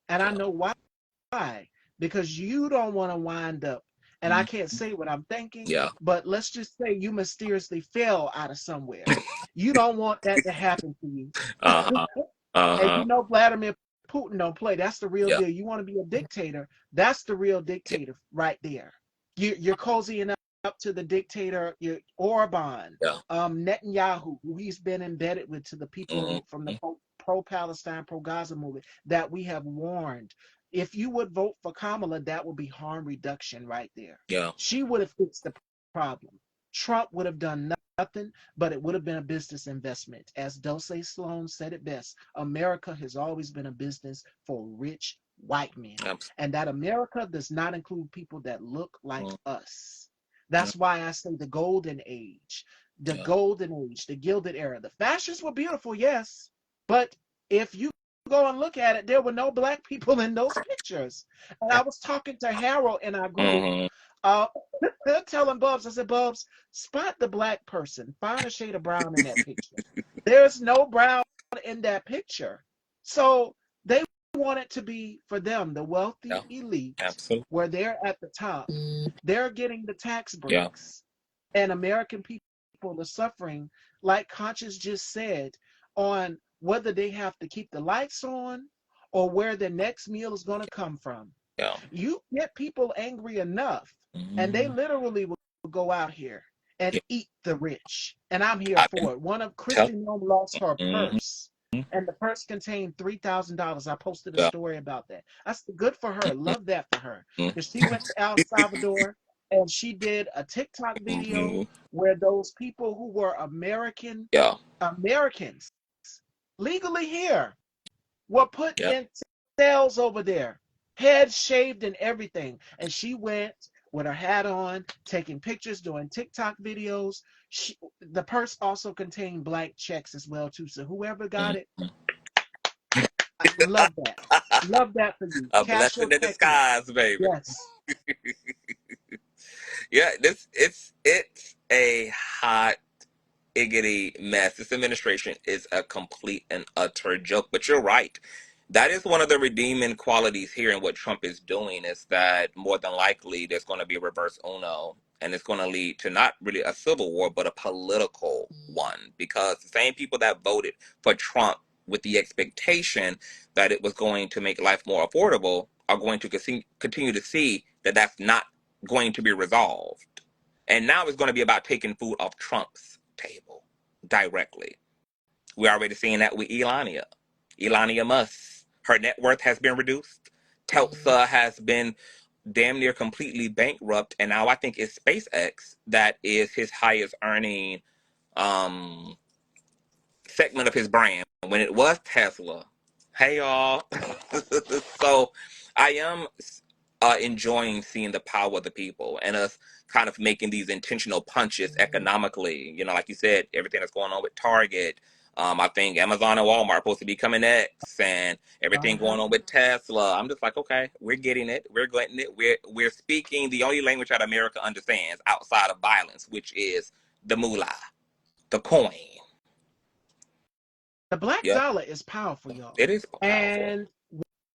And I Yeah. know why. Because you don't want to wind up, and I Mhm. can't say what I'm thinking, Yeah. but let's just say you mysteriously fell out of somewhere. You don't want that to happen to you. Uh-huh. And Uh-huh. you know Vladimir Putin don't play. That's the real Yeah. deal. You want to be a dictator, that's the real Yeah. dictator right there. You're cozying up to the dictator, Orban, Yeah. Netanyahu, who he's been embedded with, to the people Mm-hmm. who from the pro-Palestine, pro-Gaza movement that we have warned. If you would vote for Kamala, that would be harm reduction right there. Yeah. She would have fixed the problem. Trump would have done nothing, but it would have been a business investment. As Dulce Sloan said it best, America has always been a business for rich white men. And that America does not include people that look like Absolutely. us. That's why I say the golden age, Yeah. the gilded era. The fashions were beautiful, yes, but if you go and look at it, there were no black people in those pictures. And Yeah. I was talking to Harold in our group, Mm-hmm. uh, telling Bubs, I said, Bubs, spot the black person, find a shade of brown in that picture. There's no brown in that picture. So they want it to be for them, the Yeah. wealthy elite, Absolutely. where they're at the top. They're getting the tax Yeah. breaks. And American people are suffering, like Conscious just said, on whether they have to keep the lights on or where the next meal is going to come from. Yeah. You get people angry enough, and they Mm-hmm. literally will go out here and Yeah. eat the rich. And I'm here I've been for it. One of telling. Christy Nome lost her Mm-hmm. purse, and the purse contained $3,000. I posted a Yeah. story about that. That's good for her. Love that for her. Because she Mm-hmm. went to El Salvador and she did a TikTok video Mm-hmm. where those people who were Yeah. Americans legally here were put Yeah. in cells over there, head shaved and everything. And she went with her hat on, taking pictures, doing TikTok videos. The purse also contained blank checks as well too. So whoever got it, Mm-hmm. I love that. Love that for you. A Cash your blessing in check in. disguise, baby. Yes. Yeah, it's a hot iggity mess. This administration is a complete and utter joke. But you're right. That is one of the redeeming qualities here in what Trump is doing is that more than likely there's going to be a reverse Uno, and it's going to lead to not really a civil war, but a political one. Because the same people that voted for Trump with the expectation that it was going to make life more affordable are going to continue to see that that's not going to be resolved. And now it's going to be about taking food off Trump's table directly. We're already seeing that with Elania Musk. Her net worth has been reduced. Telsa has been damn near completely bankrupt. And now I think it's SpaceX that is his highest earning um, segment of his brand when it was Tesla. Hey, y'all. So I am enjoying seeing the power of the people and us kind of making these intentional punches economically. You know, like you said, everything that's going on with Target. I think Amazon and Walmart are supposed to be coming next, and everything Uh-huh. going on with Tesla. I'm just like, okay, we're getting it, we're getting it. We're speaking the only language that America understands outside of violence, which is the moolah, the coin. The black Yeah, dollar is powerful, y'all. it is powerful. And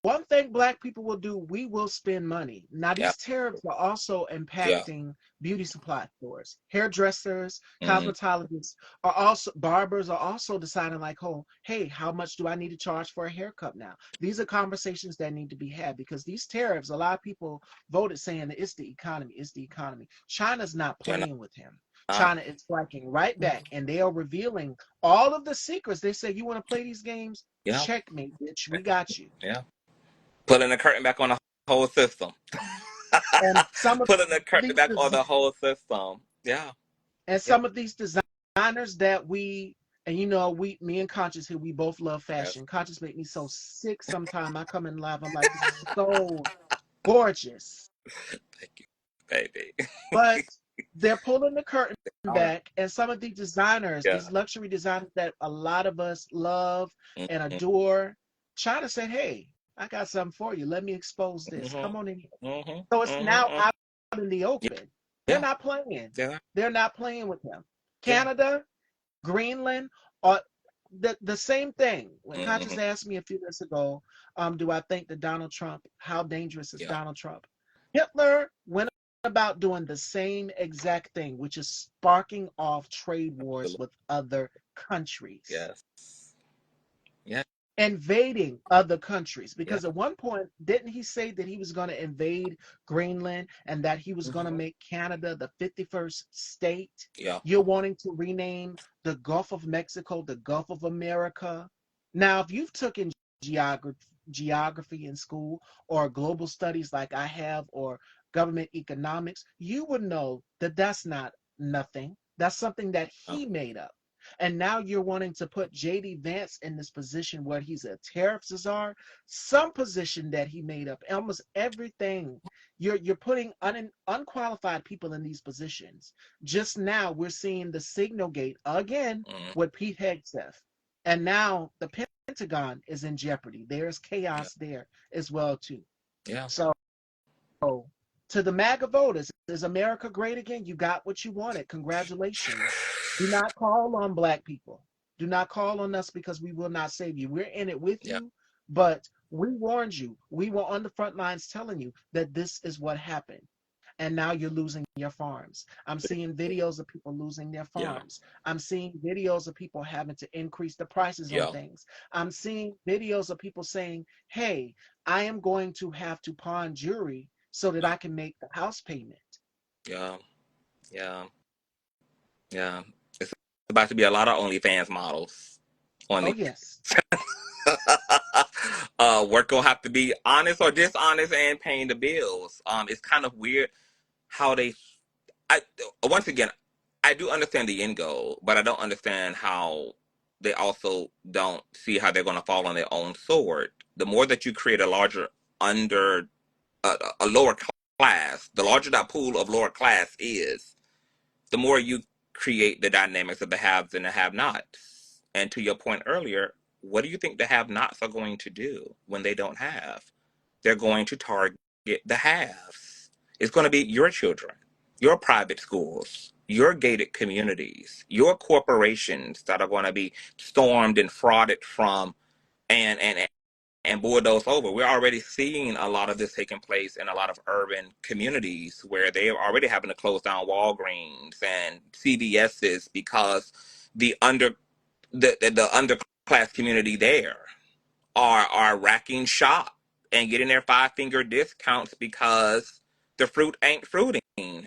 one thing black people will do, we will spend money. Now, Yeah, these tariffs are also yeah. impacting beauty supply stores. Hairdressers, Mm-hmm. cosmetologists are also, barbers are also deciding, like, oh, hey, how much do I need to charge for a haircut now? These are conversations that need to be had because these tariffs, a lot of people voted saying that it's the economy, it's the economy. China's not Yeah, playing with him. nah. China is striking right back, and they are revealing all of the secrets. They say, you want to play these games? Yeah, Checkmate, bitch. We got you. yeah. Pulling the curtain back on the whole system. And some of Pulling the curtain these back on the whole system. Yeah, and yeah, some of these designers that we And you know, me and Conscious here, we both love Yes. fashion. Conscious make me so sick sometimes. I come in live, I'm like, this is so gorgeous. Thank you, baby. But they're pulling the curtain Are. back, and some of these designers, Yeah. these luxury designers that a lot of us love and Mm-hmm. adore, China said, hey, I got something for you. Let me expose this. Mm-hmm. Come on in here. Mm-hmm. So it's now Mm-hmm. out in the open. They're Yeah. not playing. Yeah. They're not playing with him. Yeah. Canada, Greenland, or the same thing. When Mm-hmm. Conscious asked me a few minutes ago, do I think that Donald Trump, how dangerous is Yeah. Donald Trump? Hitler went about doing the same exact thing, which is sparking off trade wars Absolutely. with other countries, Yes. Yeah. invading other countries. Yeah. Because at one point, didn't he say that he was going to invade Greenland and that he was going to Mm-hmm. make Canada the 51st state? Yeah. You're wanting to rename the Gulf of Mexico the Gulf of America. Now, if you've taken geography in school or global studies like I have or government economics, you would know that that's not nothing. That's something that Yeah. he made up. And now you're wanting to put JD Vance in this position where he's a tariff czar, some position that he made up. Almost everything. You're putting unqualified people in these positions. Just now we're seeing the signal gate again Mm-hmm. with Pete Hegseth. And now the Pentagon is in jeopardy. There's Yeah. chaos there as well too. Yeah. So to the MAGA voters, is America great again? You got what you wanted. Congratulations. Do not call on Black people. Do not call on us because we will not save you. We're in it with Yeah. you, but we warned you. We were on the front lines telling you that this is what happened. And now you're losing your farms. I'm seeing videos of people losing their Yeah. farms. I'm seeing videos of people having to increase the prices on Yeah. things. I'm seeing videos of people saying, hey, I am going to have to pawn jewelry so that I can make the house payment. Yeah. Yeah. Yeah. It's about to be a lot of OnlyFans models on Oh, the yes. work gonna have to be honest or dishonest and paying the bills. It's kind of weird how they. I once again, I do understand the end goal, but I don't understand how they also don't see how they're gonna fall on their own sword. The more that you create a larger under a lower class, the larger that pool of lower class is, the more you create the dynamics of the haves and the have-nots. And to your point earlier, what do you think the have-nots are going to do when they don't have? They're going to target the haves. It's going to be your children, your private schools, your gated communities, your corporations that are going to be stormed and frauded from and bulldoze over. We're already seeing a lot of this taking place in a lot of urban communities where they are already having to close down Walgreens and CVS's because the under the underclass community there are racking shop and getting their five-finger discounts because the fruit ain't fruiting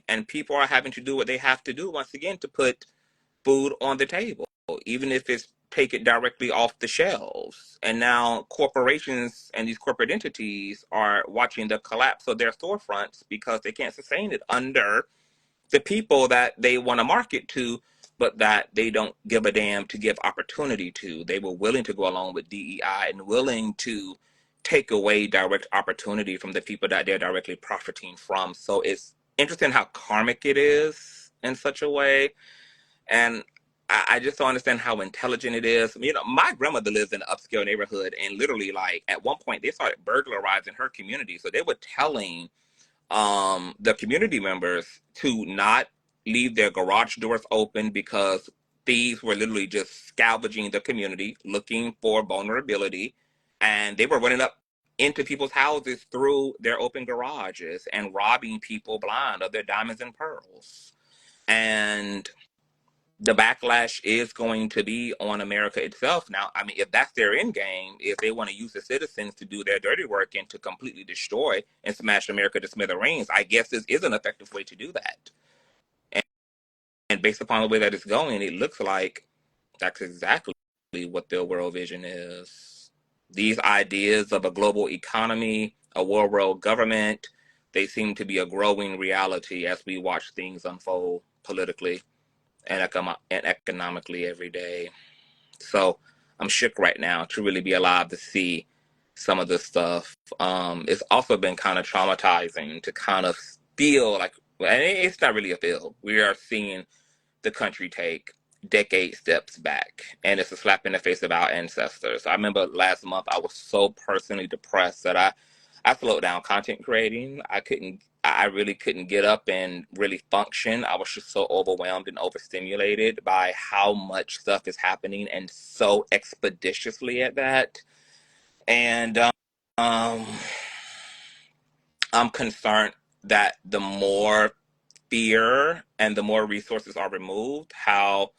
and people are having to do what they have to do once again to put food on the table, even if it's take it directly off the shelves. And now corporations and these corporate entities are watching the collapse of their storefronts because they can't sustain it under the people that they want to market to, but that they don't give a damn to give opportunity to. They were willing to go along with DEI and willing to take away direct opportunity from the people that they're directly profiting from. So it's interesting how karmic it is in such a way, and I just don't understand how intelligent it is. You know, my grandmother lives in an upscale neighborhood, and literally, like at one point, they started burglarizing her community. So they were telling the community members to not leave their garage doors open because thieves were literally just scavenging the community, looking for vulnerability, and they were running up into people's houses through their open garages and robbing people blind of their diamonds and pearls. And the backlash is going to be on America itself. Now, I mean, if that's their end game, if they want to use the citizens to do their dirty work and to completely destroy and smash America to smithereens, I guess this is an effective way to do that. And based upon the way that it's going, it looks like that's exactly what their world vision is. These ideas of a global economy, a world government, they seem to be a growing reality as we watch things unfold politically and economically every day. So I'm shook right now to really be alive to see some of this stuff. It's also been kind of traumatizing to kind of feel like, and it's not really a feel. We are seeing the country take decade steps back, and it's a slap in the face of our ancestors. I remember last month I was so personally depressed that I slowed down content creating. I really couldn't get up and really function. I was just so overwhelmed and overstimulated by how much stuff is happening and so expeditiously at that. And um, I'm concerned that the more fear and the more resources are removed, how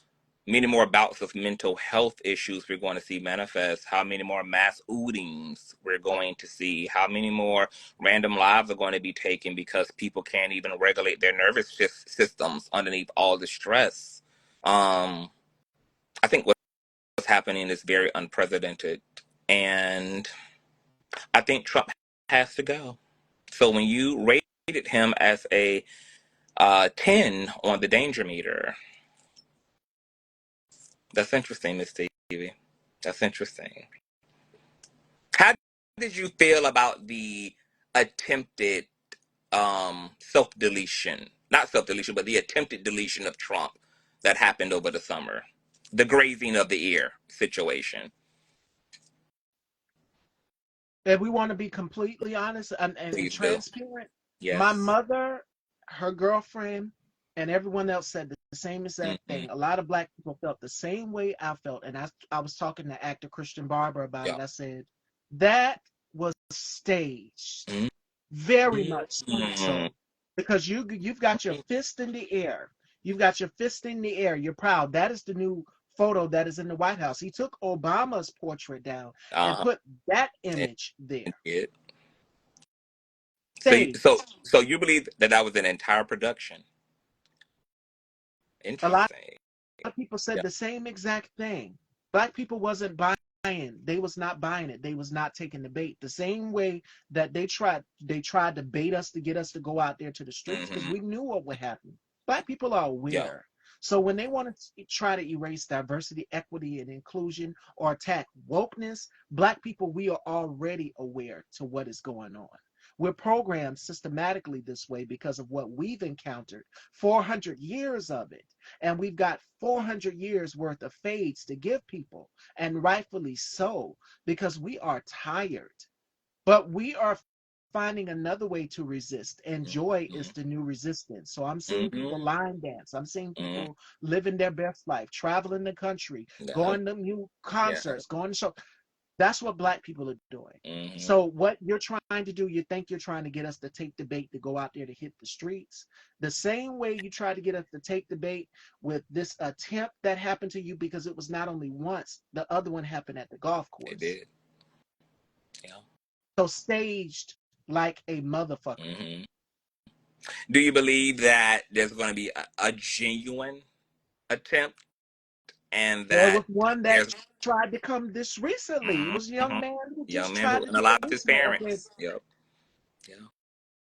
many more bouts of mental health issues we're going to see manifest, how many more mass ootings we're going to see, how many more random lives are going to be taken because people can't even regulate their nervous systems underneath all the stress. Um, I think what's happening is very unprecedented, and I think Trump has to go. So when you rated him as a 10 on the danger meter, that's interesting, Miss Stevie. That's interesting. How did you feel about the attempted self deletion? Not self deletion, but the attempted deletion of Trump that happened over the summer. The grazing of the ear situation. If we want to be completely honest and Please do. transparent, my Yes. mother, her girlfriend, and everyone else said the same exact Mm-hmm. thing. A lot of black people felt the same way I felt. And I was talking to actor Christian Barber about Yeah. it. I said, that was staged, very much Mm-hmm. so. Because you've got your fist in the air. You've got your fist in the air. You're proud. That is the new photo that is in the White House. He took Obama's portrait down and Uh-huh. put that And image there. it. So Staged. so you believe that that was an entire production? A lot Interesting. of people said Yeah. the same exact thing. Black people wasn't buying. They was not buying it. They was not taking the bait. The same way that they tried to bait us to get us to go out there to the streets because Mm-hmm. we knew what would happen. Black people are Yeah. aware. So when they want to try to erase diversity, equity, and inclusion or attack wokeness, black people, we are already aware to what is going on. We're programmed systematically this way because of what we've encountered, 400 years of it. And we've got 400 years worth of fades to give people, and rightfully so, because we are tired. But we are finding another way to resist, and joy Mm-hmm. is the new resistance. So I'm seeing people Mm-hmm. line dance. I'm seeing Mm-hmm. people living their best life, traveling the country, Yeah. going to new Yeah. concerts, going to shows. That's what black people are doing. Mm-hmm. So what you're trying to do, you think you're trying to get us to take the bait to go out there to hit the streets. The same way you try to get us to take the bait with this attempt that happened to you because it was not only once, the other one happened at the golf It course. did. Yeah. So staged like a motherfucker. Mm-hmm. Do you believe that there's going to be a genuine attempt and There that was one that there's tried to come this recently. It was a young mhm, man who young just man tried who to do it unalived his recently. I said, parents? Yep. Yeah.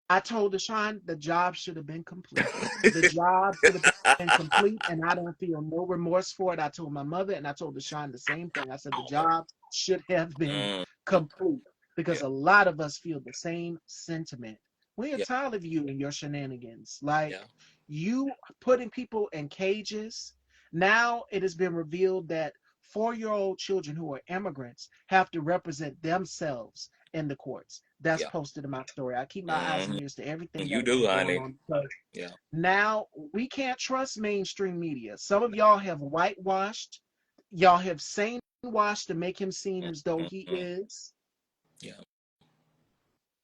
I told Deshaun the job should have been complete. The job should have been complete, and I don't feel no remorse for it. I told my mother and I told Deshaun the same thing. I said the job should have been Mm, complete because yeah. a lot of us feel the same sentiment. We are Yeah. tired of you and your shenanigans. Like Yeah. you putting people in cages. Now it has been revealed that 4-year-old children who are immigrants have to represent themselves in the courts. That's Yeah. posted in my story. I keep my eyes Hmm. and ears to everything You that has do, been going honey. on because Yeah. now we can't trust mainstream media. Some of y'all have whitewashed, y'all have sane washed to make him seem as though he Mm-hmm. is. Yeah.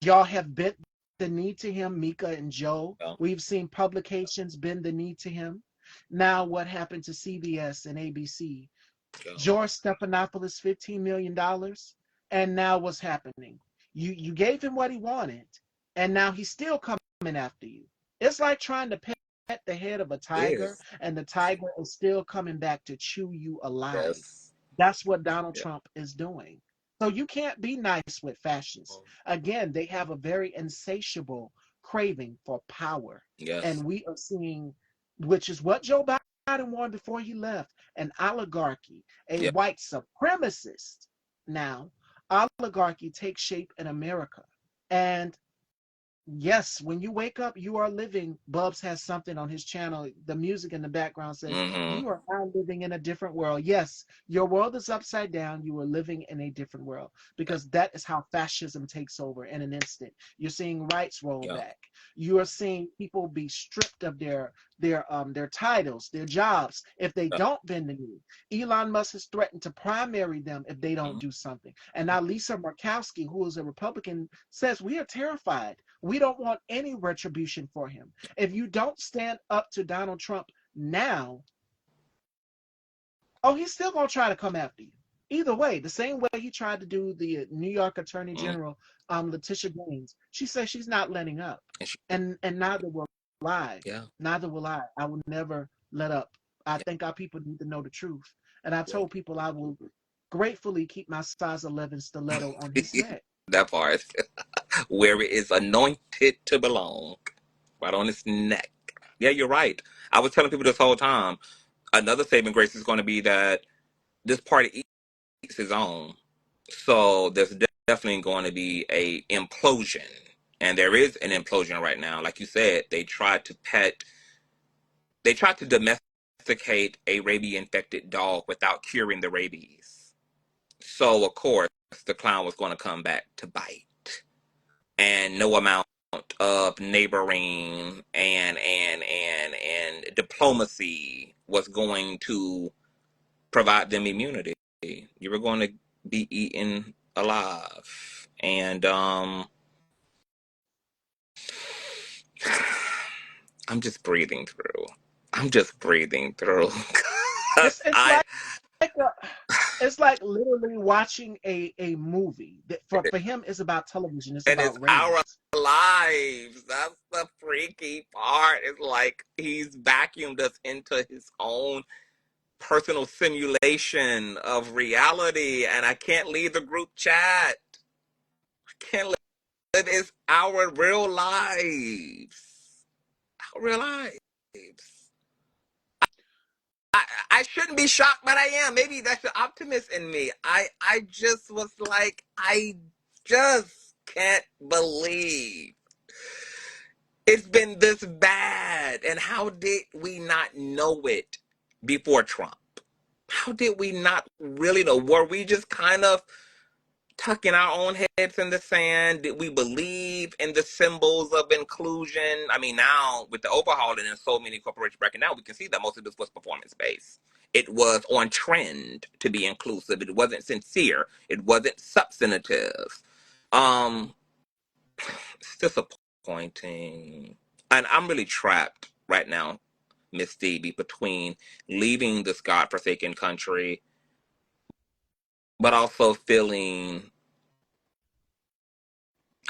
Y'all have bent the knee to him, Mika and Joe. Yeah. We've seen publications bend the knee to him. Now, what happened to CBS and ABC? Yeah. George Stephanopoulos $15 million, and now what's happening? You gave him what he wanted, and now he's still coming after you. It's like trying to pet the head of a It tiger, is. and the tiger is still coming back to chew you alive. Yes. That's what Donald Yeah. Trump is doing. So you can't be nice with fascists. Again, they have a very insatiable craving for power, Yes. and we are seeing, which is what Joe and warned before he left, an oligarchy, a Yeah. white supremacist. Now, oligarchy takes shape in America. And yes, when you wake up, you are living. Bubs has something on his channel. The music in the background says, Hmm. you are now living in a different world. Yes, your world is upside down. You are living in a different world because that is how fascism takes over in an instant. You're seeing rights roll Yeah. back. You are seeing people be stripped of their titles, their jobs, if they Yeah. don't bend the knee. Elon Musk has threatened to primary them if they don't Mhm. do something. And now Lisa Murkowski, who is a Republican, says we are terrified. We don't want any retribution for him. If you don't stand up to Donald Trump now, oh, he's still going to try to come after you. Either way, the same way he tried to do the New York Attorney Mhm. General, Letitia James, she says she's not letting up, And she, and neither will I. yeah. Neither will I. I will never let up. I Yeah. think our people need to know the truth, and I Yeah. told people I will gratefully keep my size 11 stiletto on his neck. That part, where it is anointed to belong, right on his neck. Yeah, you're right. I was telling people this whole time. Another saving grace is going to be that this party eats his own. So there's definitely going to be a implosion, and there is an implosion right now. Like you said, they tried to domesticate a rabies infected dog without curing the rabies. So of course the clown was going to come back to bite, and no amount of neighboring and diplomacy was going to provide them immunity. You were going to be eaten alive, and I'm just breathing through. I'm just breathing through. 'Cause It's like a, it's like literally watching a movie that for him is about television. It's and it's about our ratings. lives. That's the freaky part. It's like he's vacuumed us into his own personal simulation of reality, and I can't leave the group chat. I can't live. It's our real lives. Our real lives. I shouldn't be shocked, but I am. Maybe that's the optimist in me. I just was like, I just can't believe it's been this bad. And how did we not know it before Trump? How did we not really know? Were we just kind of tucking our own heads in the sand? Did we believe in the symbols of inclusion? I mean, now with the overhauling and so many corporations breaking down, we can see that most of this was performance based. It was on trend to be inclusive. It wasn't sincere. It wasn't substantive. Um, it's disappointing, and I'm really trapped right now, Miss Stevie, between leaving this godforsaken country, but also feeling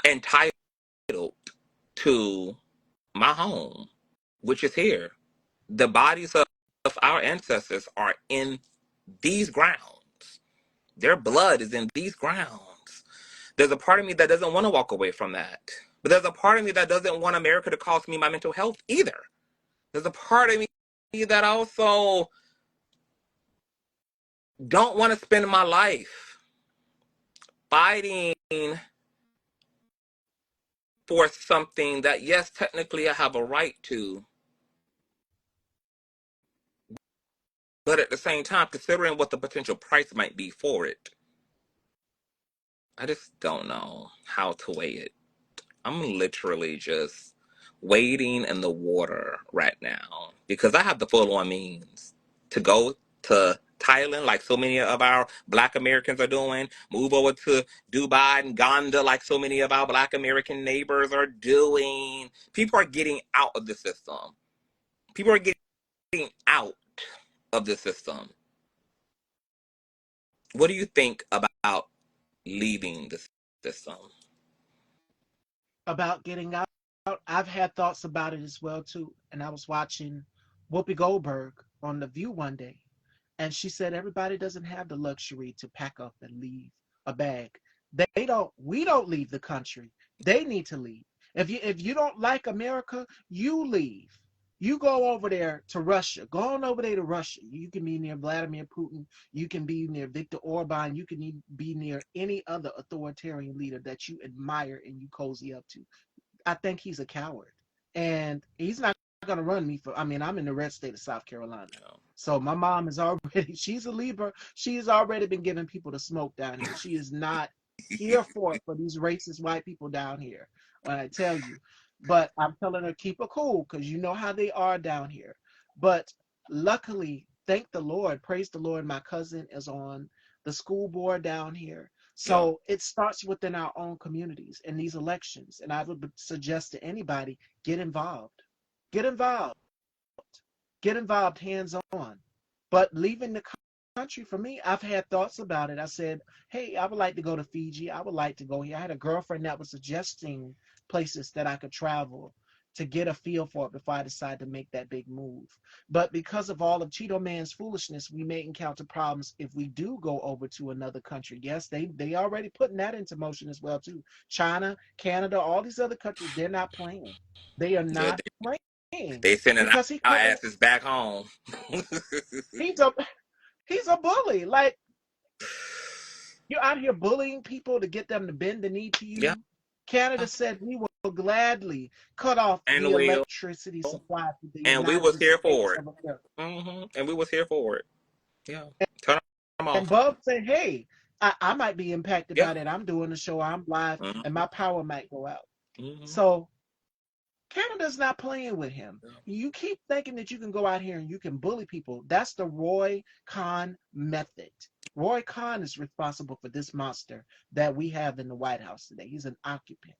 entitled to my home, which is here. The bodies of our ancestors are in these grounds. Their blood is in these grounds. There's a part of me that doesn't want to walk away from that. But there's a part of me that doesn't want America to cost me my mental health either. There's a part of me that also don't want to spend my life fighting for something that, yes, technically I have a right to, but at the same time, considering what the potential price might be for it, I just don't know how to weigh it. I'm literally just wading in the water right now because I have the full on means to go to Thailand like so many of our black Americans are doing, move over to Dubai and Ghana like so many of our black American neighbors are doing. People are getting out of the system. People are getting out of the system. What do you think about leaving the system? About getting out. I've had thoughts about it as well too. And I was watching Whoopi Goldberg on The View one day, and she said everybody doesn't have the luxury to pack up and leave a bag. They don't. We don't leave the country. They need to leave. If you don't like America, you leave. You go over there to Russia. Go on over there to Russia. You can be near Vladimir Putin. You can be near Viktor Orban. You can be near any other authoritarian leader that you admire and you cozy up to. I think he's a coward, and he's not going to run me for. I mean, I'm in the red state of South Carolina, Yeah. so my mom is already. She's a Libra. She's already been giving people the smoke down here. She is not here for it for these racist white people down here. When I tell you, but I'm telling her keep it cool because you know how they are down here. But luckily, thank the Lord, praise the Lord. My cousin is on the school board down here, Yeah. so it starts within our own communities in these elections. And I would suggest to anybody get involved. Get involved. Get involved hands on. But leaving the country, for me, I've had thoughts about it. I said, hey, I would like to go to Fiji. I would like to go here. I had a girlfriend that was suggesting places that I could travel to get a feel for it before I decide to make that big move. But because of all of Cheeto Man's foolishness, we may encounter problems if we do go over to another country. Yes, they already putting that into motion as well too. China, Canada, all these other countries, they're not playing. They are Yeah, not playing they sending because he our coming. asses back home. He's a he's a bully. Like you're out here bullying people to get them to bend the knee to Yeah, you. Canada said we will gladly cut off and the we electricity supply to the and we United was here States for it. of America. And we was here for it. Yeah, turn them And off. Bub said, hey, I might be impacted Yeah. by that. I'm doing the show, I'm live, and Mm-hmm. my power might go out. Mm-hmm. So Canada's not playing with him. Yeah. You keep thinking that you can go out here and you can bully people. That's the Roy Khan method. Roy Khan is responsible for this monster that we have in the White House today. He's an occupant.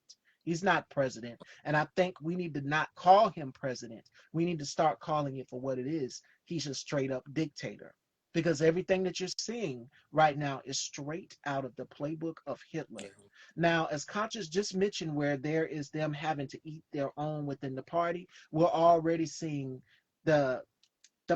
He's not president. And I think we need to not call him president. We need to start calling it for what it is. He's a straight up dictator. Because everything that you're seeing right now is straight out of the playbook of Yeah. Hitler. Now, as Conscious just mentioned, where there is them having to eat their own within the party, we're already seeing the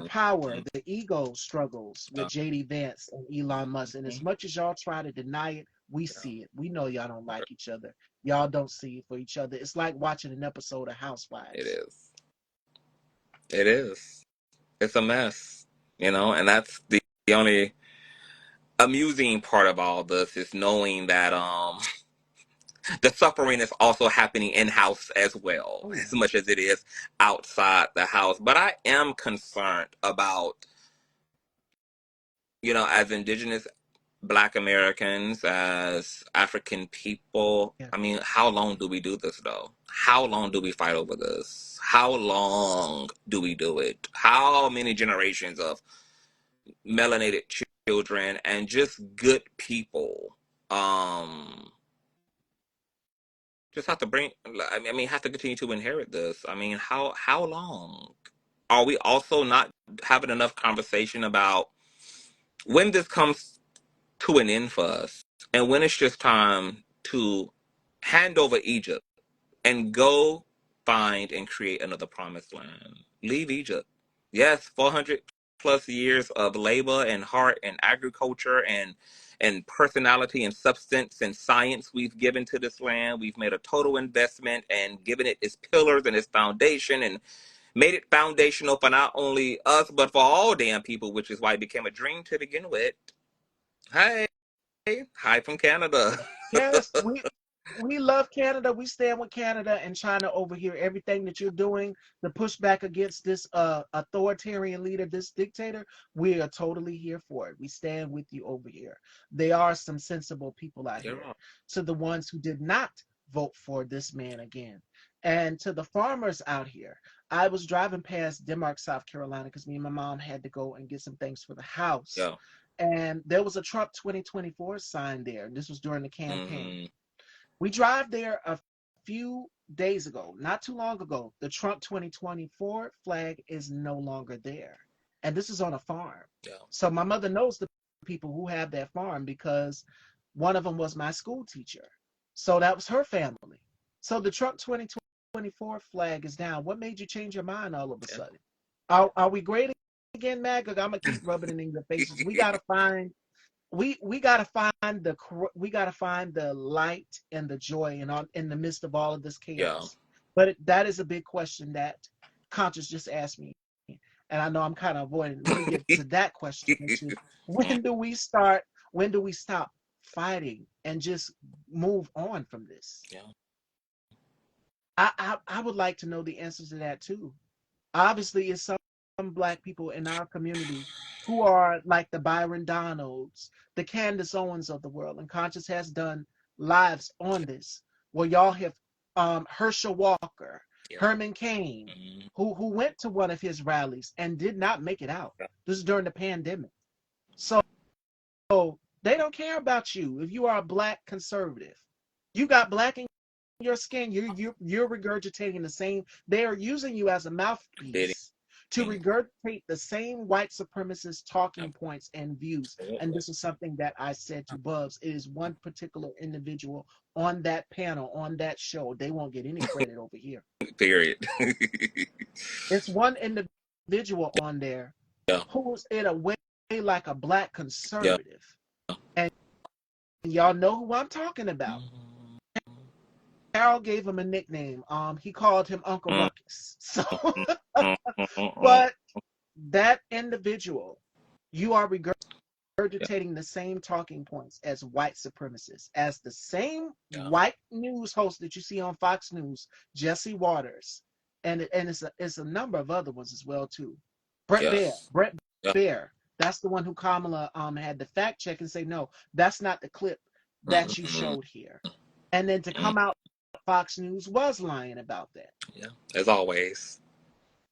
power, Mm-hmm. the ego struggles with Yeah. JD Vance and Elon Musk. And as Mm-hmm. much as y'all try to deny it, we Yeah. see it. We know y'all don't like each other. Y'all don't see it for each other. It's like watching an episode of It Housewives. is. It is. It's a mess, and that's the only amusing part of all this is knowing that the suffering is also happening in house as well, Oh as yeah. much as it is outside the house. But I am concerned about, as indigenous Black Americans, as African people. Yeah. I mean, how long do we do this though? How long do we fight over this? How long do we do it? How many generations of melanated children and just good people just have to bring I mean have to continue to inherit this. I mean, how long are we also not having enough conversation about when this comes to an end for us and when it's just time to hand over Egypt and go find and create another promised land. Leave Egypt. Yes, 400 plus years of labor and heart and agriculture and personality and substance and science we've given to this land. We've made a total investment and given it its pillars and its foundation and made it foundational for not only us but for all damn people, which is why it became a dream to begin with. Hey, hi from Canada. Yes, we love Canada. We stand with Canada and China over here. Everything that you're doing to push back against this authoritarian leader, this dictator, we are totally here for it. We stand with you over here. There are some sensible people out You're here. wrong. To the ones who did not vote for this man again, and to the farmers out here. I was driving past Denmark, South Carolina, because me and my mom had to go and get some things for the house, Yeah. and there was a Trump 2024 sign there. This was during the campaign. Mm-hmm. We drive there a few days ago, not too long ago. The Trump 2024 flag is no longer there. And this is on a farm. Yeah. So my mother knows the people who have that farm because one of them was my school teacher. So that was her family. So the Trump 2024 flag is down. What made you change your mind all of a Yeah. sudden? Are we great again, Mag? I'm gonna keep rubbing it in your faces. We gotta find the light and the joy in the midst of all of this Yeah. chaos. But that is a big question that Conscious just asked me, and I know I'm kind of avoiding. Let me get to that question. Which is, when do we start? When do we stop fighting and just move on from this? Yeah. I would like to know the answers to that too. Obviously, it's some black people in our community who are like the Byron Donalds, the Candace Owens of the world, and Conscious has done lives on this where y'all have Herschel Walker, Yeah. Herman Cain, Mm-hmm. who went to one of his rallies and did not make it out. This is during the pandemic. So they don't care about you if you are a black conservative. You got black in your skin. You're regurgitating the same. They are using you as a Bidding. mouthpiece to regurgitate the same white supremacist talking Yep. points and views. And Absolutely. this is something that I said to Bubs. It is one particular individual on that panel, on that show. They won't get any credit over here. Period. It's one individual on there Yeah. who's in a way like a black Yeah. conservative. And y'all know who I'm talking about. Mm-hmm. Carol gave him a nickname. He called him Uncle Ruckus. So, Mm-hmm. but that individual, you are regurgitating the same talking points as white supremacists, as the same Yeah. white news host that you see on Fox News, Jesse Waters, and it's a number of other ones as well too. Yes. Brett Yeah. Baer. That's the one who Kamala had the fact check and say, no, that's not the clip that you Mm-hmm. showed here. And then to come out, Fox News was lying about that. Yeah. As always.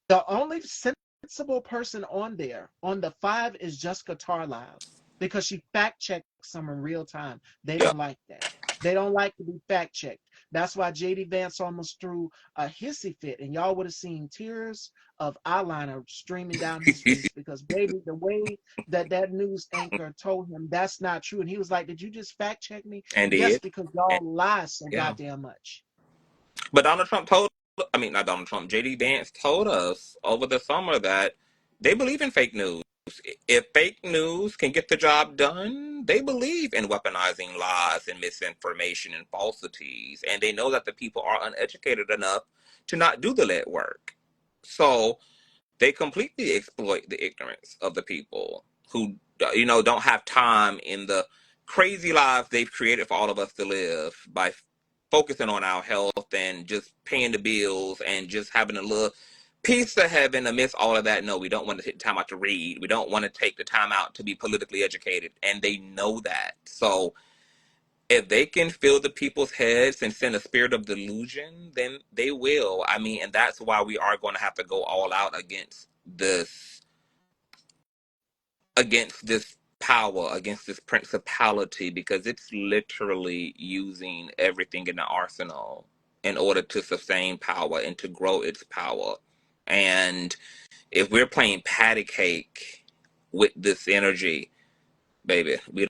The only sensible person on there on the five is Jessica Tarlov because she fact checked some in real time. They Yeah. don't like that. They don't like to be fact checked. That's why JD Vance almost threw a hissy fit, and y'all would have seen tears of eyeliner streaming down his face because, baby, the way that news anchor told him that's not true, and he was like, "Did you just fact check me?" And Yes, did. because And, y'all lie so yeah. goddamn much. But Donald Trump told, I mean, not Donald Trump, JD Vance told us over the summer that they believe in fake news. If fake news can get the job done, they believe in weaponizing lies and misinformation and falsities. And they know that the people are uneducated enough to not do the lead work. So they completely exploit the ignorance of the people who don't have time in the crazy lives they've created for all of us to live by focusing on our health and just paying the bills and just having a little piece of heaven amidst all of that. No, we don't want to take the time out to read. We don't want to take the time out to be politically educated, and they know that. So if they can fill the people's heads and send a spirit of delusion, then they will. I mean, and that's why we are going to have to go all out against this power, against this principality, because it's literally using everything in the arsenal in order to sustain power and to grow its power. And if we're playing patty cake with this energy, baby, we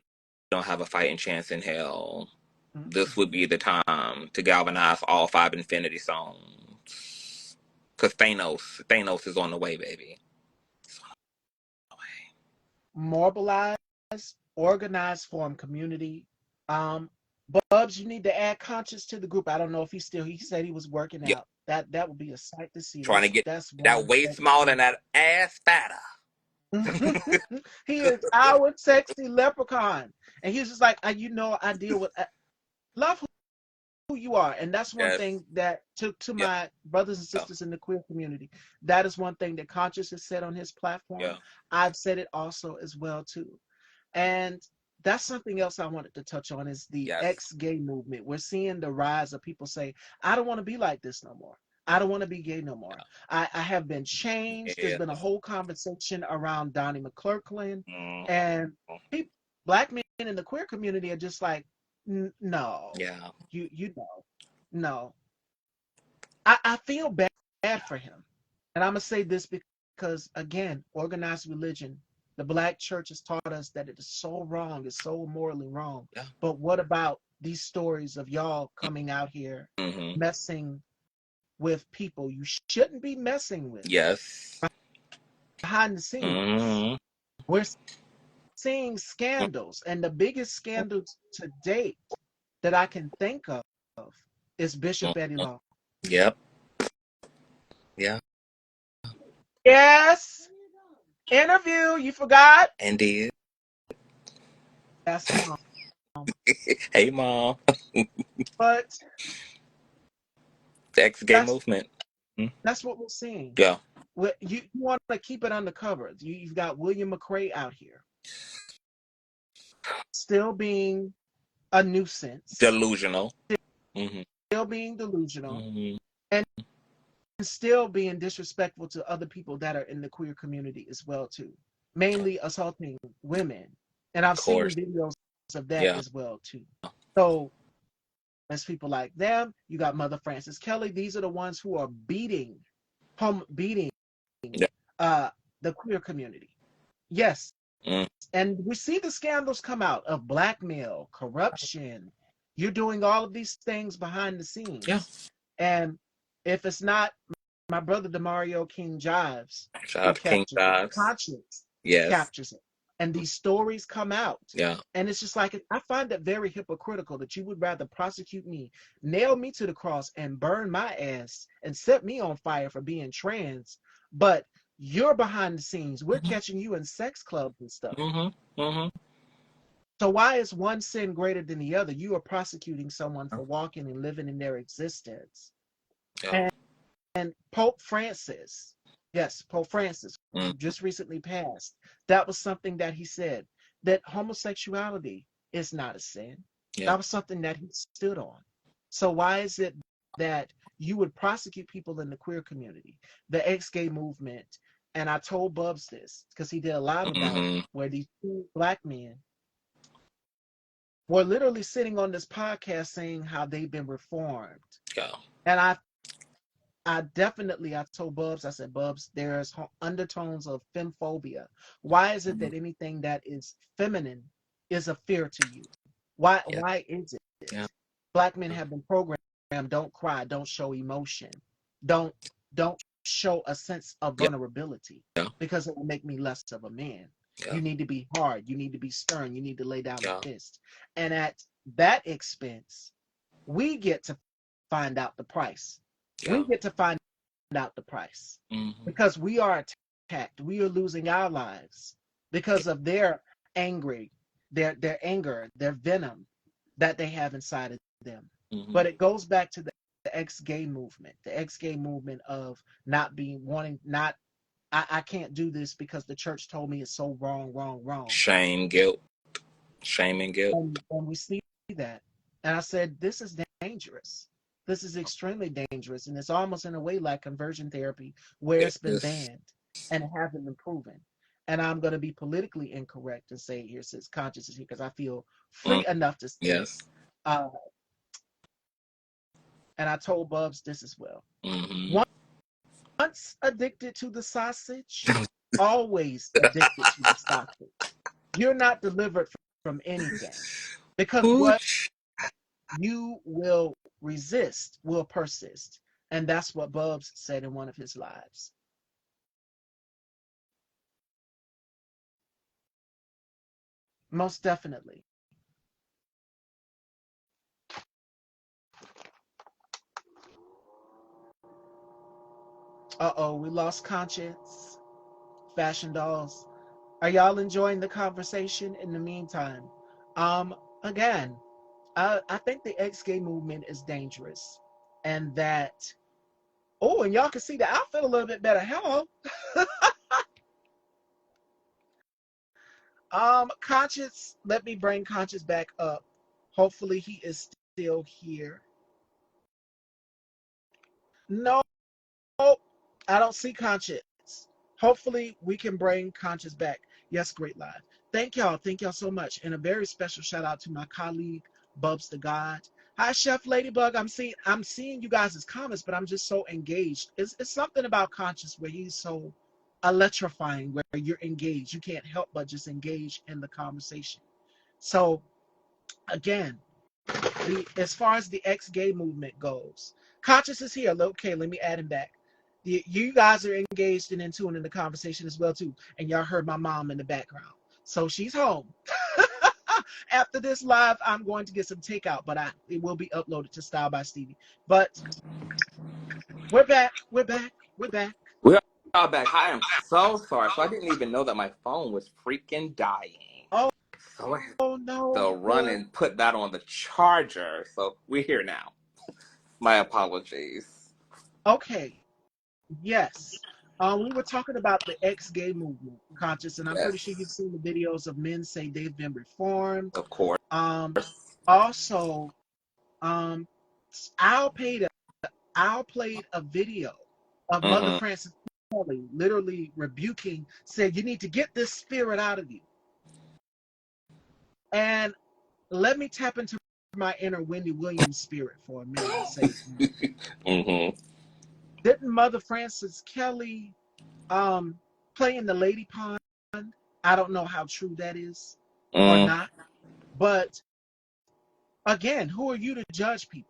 don't have a fighting chance in hell. This would be the time to galvanize all five Infinity Stones. Because Thanos is on the way, baby. It's on the way. Mobilize, organize, form community. Um, Bubs, you need to add Conscious to the group. I don't know if he said he was working Yep. out. That would be a sight to see. Trying to get That's that one waist smaller and that ass fatter. he is our sexy leprechaun. And he's just like, I deal with love who you are. And that's one Yes. thing that to Yeah. my brothers and Yeah. sisters in the queer community, that is one thing that Conscious has said on his platform. Yeah. I've said it also as well too. And that's something else I wanted to touch on is the Yes. ex-gay movement. We're seeing the rise of people say, I don't want to be like this no more. I don't want to be gay no more. I have been changed. There's been a Yes. whole conversation around Donnie McClurkin, Mm. and people, black men in the queer community are just like, no, Yeah. you know, no. I feel bad for him. And I'm going to say this because, again, organized religion, the black church has taught us that it is so wrong, it's so morally wrong. Yeah. But what about these stories of y'all coming out here Mm-hmm. messing with people you shouldn't be messing with Yes. behind the scenes? Mm-hmm. We're seeing scandals, and the biggest scandals to date that I can think of is Bishop Eddie Mm-hmm. Long. Yep. Yeah. Yes. Interview. You forgot? Indeed. That's mom. Hey, mom. But The X gay that's movement. Hmm? that's what we're seeing. Yeah. You want to keep it undercover. You've got William McRae out here still being a nuisance, Delusional. Hmm. still being delusional, Hmm. and still being disrespectful to other people that are in the queer community as well too. Mainly assaulting women, and I've Of seen course. videos of that Yeah. as well too. So as people like them, you got Mother Frances Kelly. These are the ones who are beating Yeah. uh, the queer community. Yes, Mm. and we see the scandals come out of blackmail, corruption. You're doing all of these things behind the Yeah. scenes, and if it's not my brother Demario King Jives Shout who out to King captures it, Dives. conscience Yes. captures it, and these stories come out. Yeah. And it's just like I find it very hypocritical that you would rather prosecute me, nail me to the cross, and burn my ass and set me on fire for being trans, but you're behind the scenes. We're Hmm. catching you in sex clubs and stuff. Hmm. Hmm. So why is one sin greater than the other? You are prosecuting someone for walking and living in their existence. Yeah. And Pope Francis, yes, Pope Francis, Mm. who just recently passed, that was something that he said, that homosexuality is not a sin. Yeah. That was something that he stood on. So why is it that you would prosecute people in the queer community, the ex-gay movement? And I told Bubs this because he did a live about it, Hmm. where these two black men were literally sitting on this podcast saying how they've been reformed. Yeah. And I definitely, I told Bubs, I said, Bubs, there's undertones of femphobia. Why is it Hmm. that anything that is feminine is a fear to you? Why Yeah. why is Yeah. it? Black men have been programmed, don't cry, don't show emotion, don't don't show a sense of Yeah. vulnerability Yeah. because it will make me less of a man. Yeah. You need to be hard, you need to be stern, you need to lay down the Yeah. fist. And at that expense, we get to find out the price. Yeah. We get to find out the price Hmm. because we are attacked. We are losing our lives because of their angry, their anger, their venom that they have inside of them. Hmm. But it goes back to the ex-gay movement, the ex-gay movement of not being wanting, not I can't do this because the church told me it's so wrong, wrong, wrong. Shame, guilt, shame and guilt. And we see that. And I said, this is dangerous. This is extremely dangerous. And it's almost in a way like conversion therapy, where It it's been is. banned and it hasn't been proven. And I'm going to be politically incorrect and say here, since conscious is here, because I feel Mm. free enough to say it. Yes. Uh, and I told Bubs this as well. Hmm. Once addicted to the sausage, always addicted to the sausage. You're not delivered from anything because what Hooch. you will resist will persist. And that's what Bubs said in one of his lives. Most definitely. Uh-oh, we lost conscience. Fashion dolls. Are y'all enjoying the conversation in the meantime? Again, I think the ex-gay movement is dangerous. And that, oh, and y'all can see the outfit a little bit better. Hello. Conscience, let me bring Conscience back up. Hopefully he is still here. No, I don't see Conscience. Hopefully we can bring Conscience back. Yes, great live. Thank y'all. Thank y'all so much. And a very special shout out to my colleague, Bubs the God. Hi, Chef Ladybug. I'm seeing you guys' comments, but I'm just so engaged. It's something about Conscious where he's so electrifying, where you're engaged. You can't help but just engage in the conversation. So again, as far as the ex-gay movement goes, Conscious is here. Okay, let me add him back. You guys are engaged and in tune in the conversation as well too, and y'all heard my mom in the background, so she's home. After this live, I'm going to get some takeout, but it will be uploaded to Style by Stevie. But we're back. We're back. We're back. We are y'all back. I am so sorry. So I didn't even know that my phone was freaking dying. Oh, So I had oh no. to run and put that on the charger. So we're here now. My apologies. Okay. Yes. We were talking about the ex-gay movement, conscious, and I'm pretty sure you've Yes, seen the videos of men say they've been reformed. of course. Um, also, um, Al played a Al played a video of Mother Mm-hmm. Frances Kelly literally rebuking, said, "You need to get this spirit out of you." And let me tap into my inner Wendy Williams spirit for a minute and say, Mm-hmm. didn't Mother Frances Kelly um, play in the Lady Pond? I don't know how true that is or Mm, not. But again, who are you to judge people?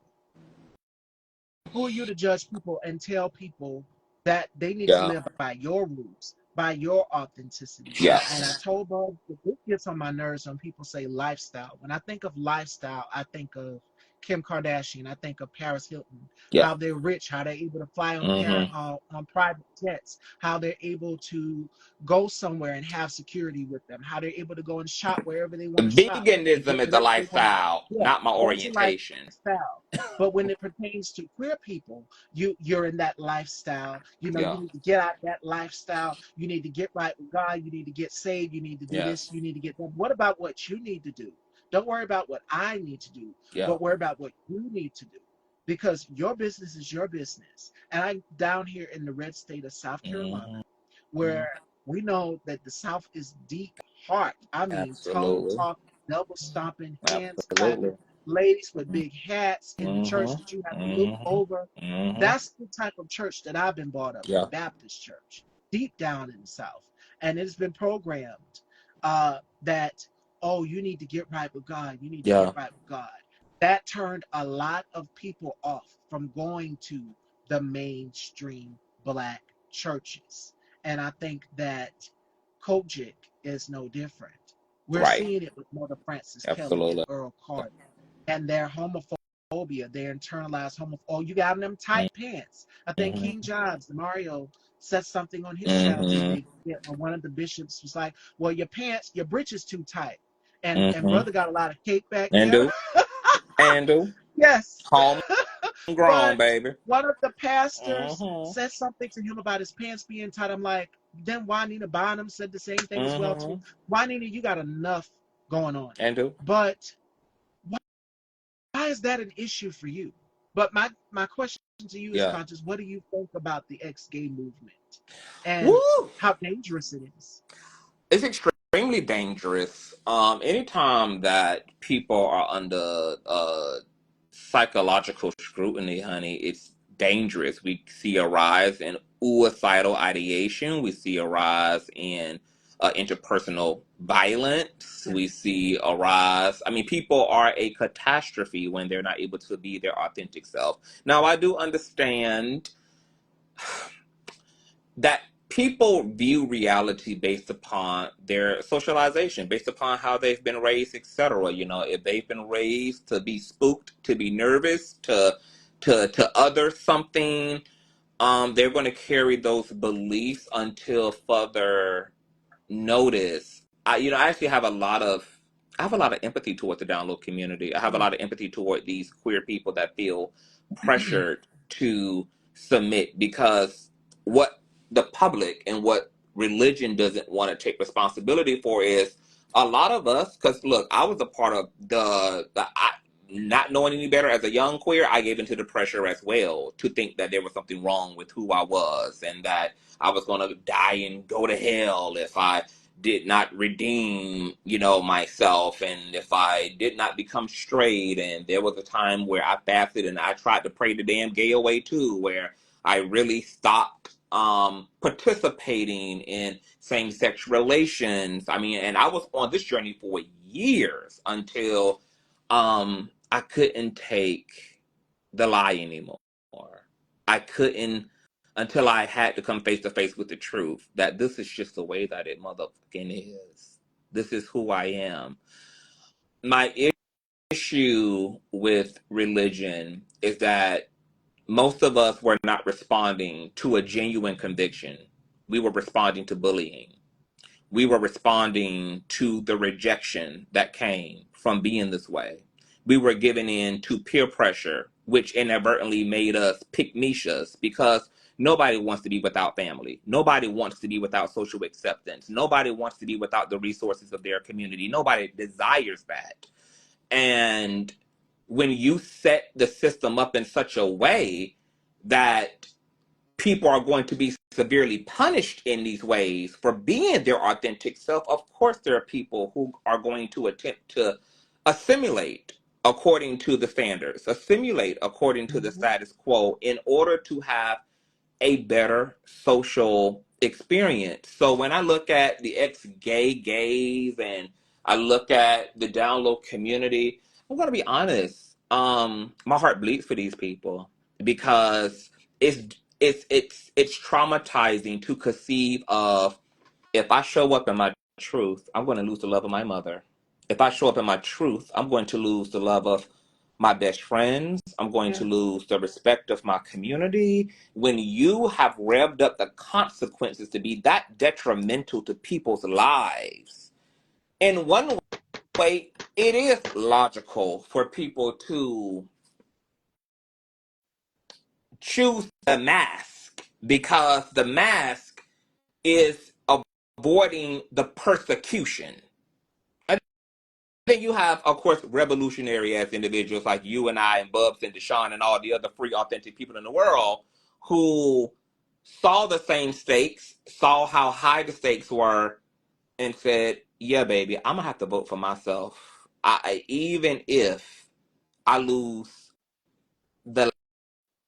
Who are you to judge people and tell people that they need to yeah. live by your rules, by your authenticity? And I Yes. told Bob that this gets on my nerves when people say lifestyle. When I think of lifestyle, I think of Kim Kardashian. I think of Paris Hilton. Yeah. How they're rich, how they're able to fly Mm-hmm. on private jets, how they're able to go somewhere and have security with them, how they're able to go and shop wherever they want to shop and Veganism get is a whatever they want. lifestyle, Yeah, not my that's a orientation. lifestyle. But when it pertains to queer people, you're in that lifestyle. You know, you Yeah. need to get out that lifestyle. You need to get right with God. You need to get saved. You need to do this. Yes. You need to get that. What about what you need to do? Don't worry about what I need to do, Yeah. but worry about what you need to do. Because your business is your business. And I'm down here in the red state of South Carolina, Mm-hmm. where we know that the South is deep heart. I mean, tongue Absolutely. talking, double stomping, hands clapping, Absolutely. ladies with big hats in the church that you have Mm-hmm. to look Mm-hmm. over. Mm-hmm. That's the type of church that I've been brought up in, Yeah. Baptist church, deep down in the South. And it's been programmed that, oh, you need to get right with God. You need to get Yeah. right with God. That turned a lot of people off from going to the mainstream black churches. And I think that Kojic is no different. We're Right. seeing it with Mother Frances Kelly and Absolutely. Earl Carter and their homophobia, their internalized homophobia. Oh, you got them tight pants. I think Mm-hmm. King Jobs, the Mario, said something on his channel the Mm-hmm. other day. One of the bishops was like, "Well, your pants, your britches too tight," and Mm-hmm. brother got a lot of cake back And there. do. And do. Yes, Homegrown, but baby. one of the pastors Mm-hmm. said something to him about his pants being tight. I'm like, then why Nina Bonham said the same thing as well too. Mm-hmm. Why Nina, you got enough going on, And do. but why is that an issue for you? But my question to you is, Yeah. conscious. What do you think about the ex-gay movement and Woo! how dangerous it is? It's extremely dangerous. Anytime that people are under psychological scrutiny, honey, it's dangerous. We see a rise in suicidal ideation. We see a rise in interpersonal violence. Yeah. We see a rise. I mean, people are a catastrophe when they're not able to be their authentic self. Now, I do understand that people view reality based upon their socialization, based upon how they've been raised, etc. You know, if they've been raised to be spooked, to be nervous, to other something, they're going to carry those beliefs until further notice. I actually have a lot of empathy toward the download community. I have a Mm. lot of empathy toward these queer people that feel pressured to submit because what the public and what religion doesn't want to take responsibility for is a lot of us. Because look, I was a part of not knowing any better as a young queer. I gave into the pressure as well to think that there was something wrong with who I was and that I was going to die and go to hell if I did not redeem, myself, and if I did not become straight. And there was a time where I fasted and I tried to pray the damn gay away too, where I really stopped participating in same-sex relations. I mean, and I was on this journey for years until I couldn't take the lie anymore. I couldn't until I had to come face to face with the truth that this is just the way that it motherfucking is. This is who I am. My issue with religion is that most of us were not responding to a genuine conviction. We were responding to bullying. We were responding to the rejection that came from being this way. We were giving in to peer pressure, which inadvertently made us pick niches because nobody wants to be without family. Nobody wants to be without social acceptance. Nobody wants to be without the resources of their community. Nobody desires that. And when you set the system up in such a way that people are going to be severely punished in these ways for being their authentic self, of course there are people who are going to attempt to assimilate according to the standards, assimilate according to the Mhm. status quo in order to have a better social experience. So when I look at the ex-gay gays and I look at the down low community, I'm gonna be honest. My heart bleeds for these people because it's traumatizing to conceive of, if I show up in my truth, I'm going to lose the love of my mother. If I show up in my truth, I'm going to lose the love of my best friends. I'm going to Yes. lose the respect of my community. When you have revved up the consequences to be that detrimental to people's lives, in one way, it is logical for people to choose the mask because the mask is avoiding the persecution. And then you have, of course, revolutionary as individuals like you and I and Bubs and Deshaun and all the other free, authentic people in the world who saw the same stakes, saw how high the stakes were, and said, "Yeah, baby, I'm gonna have to vote for myself. Even if I lose the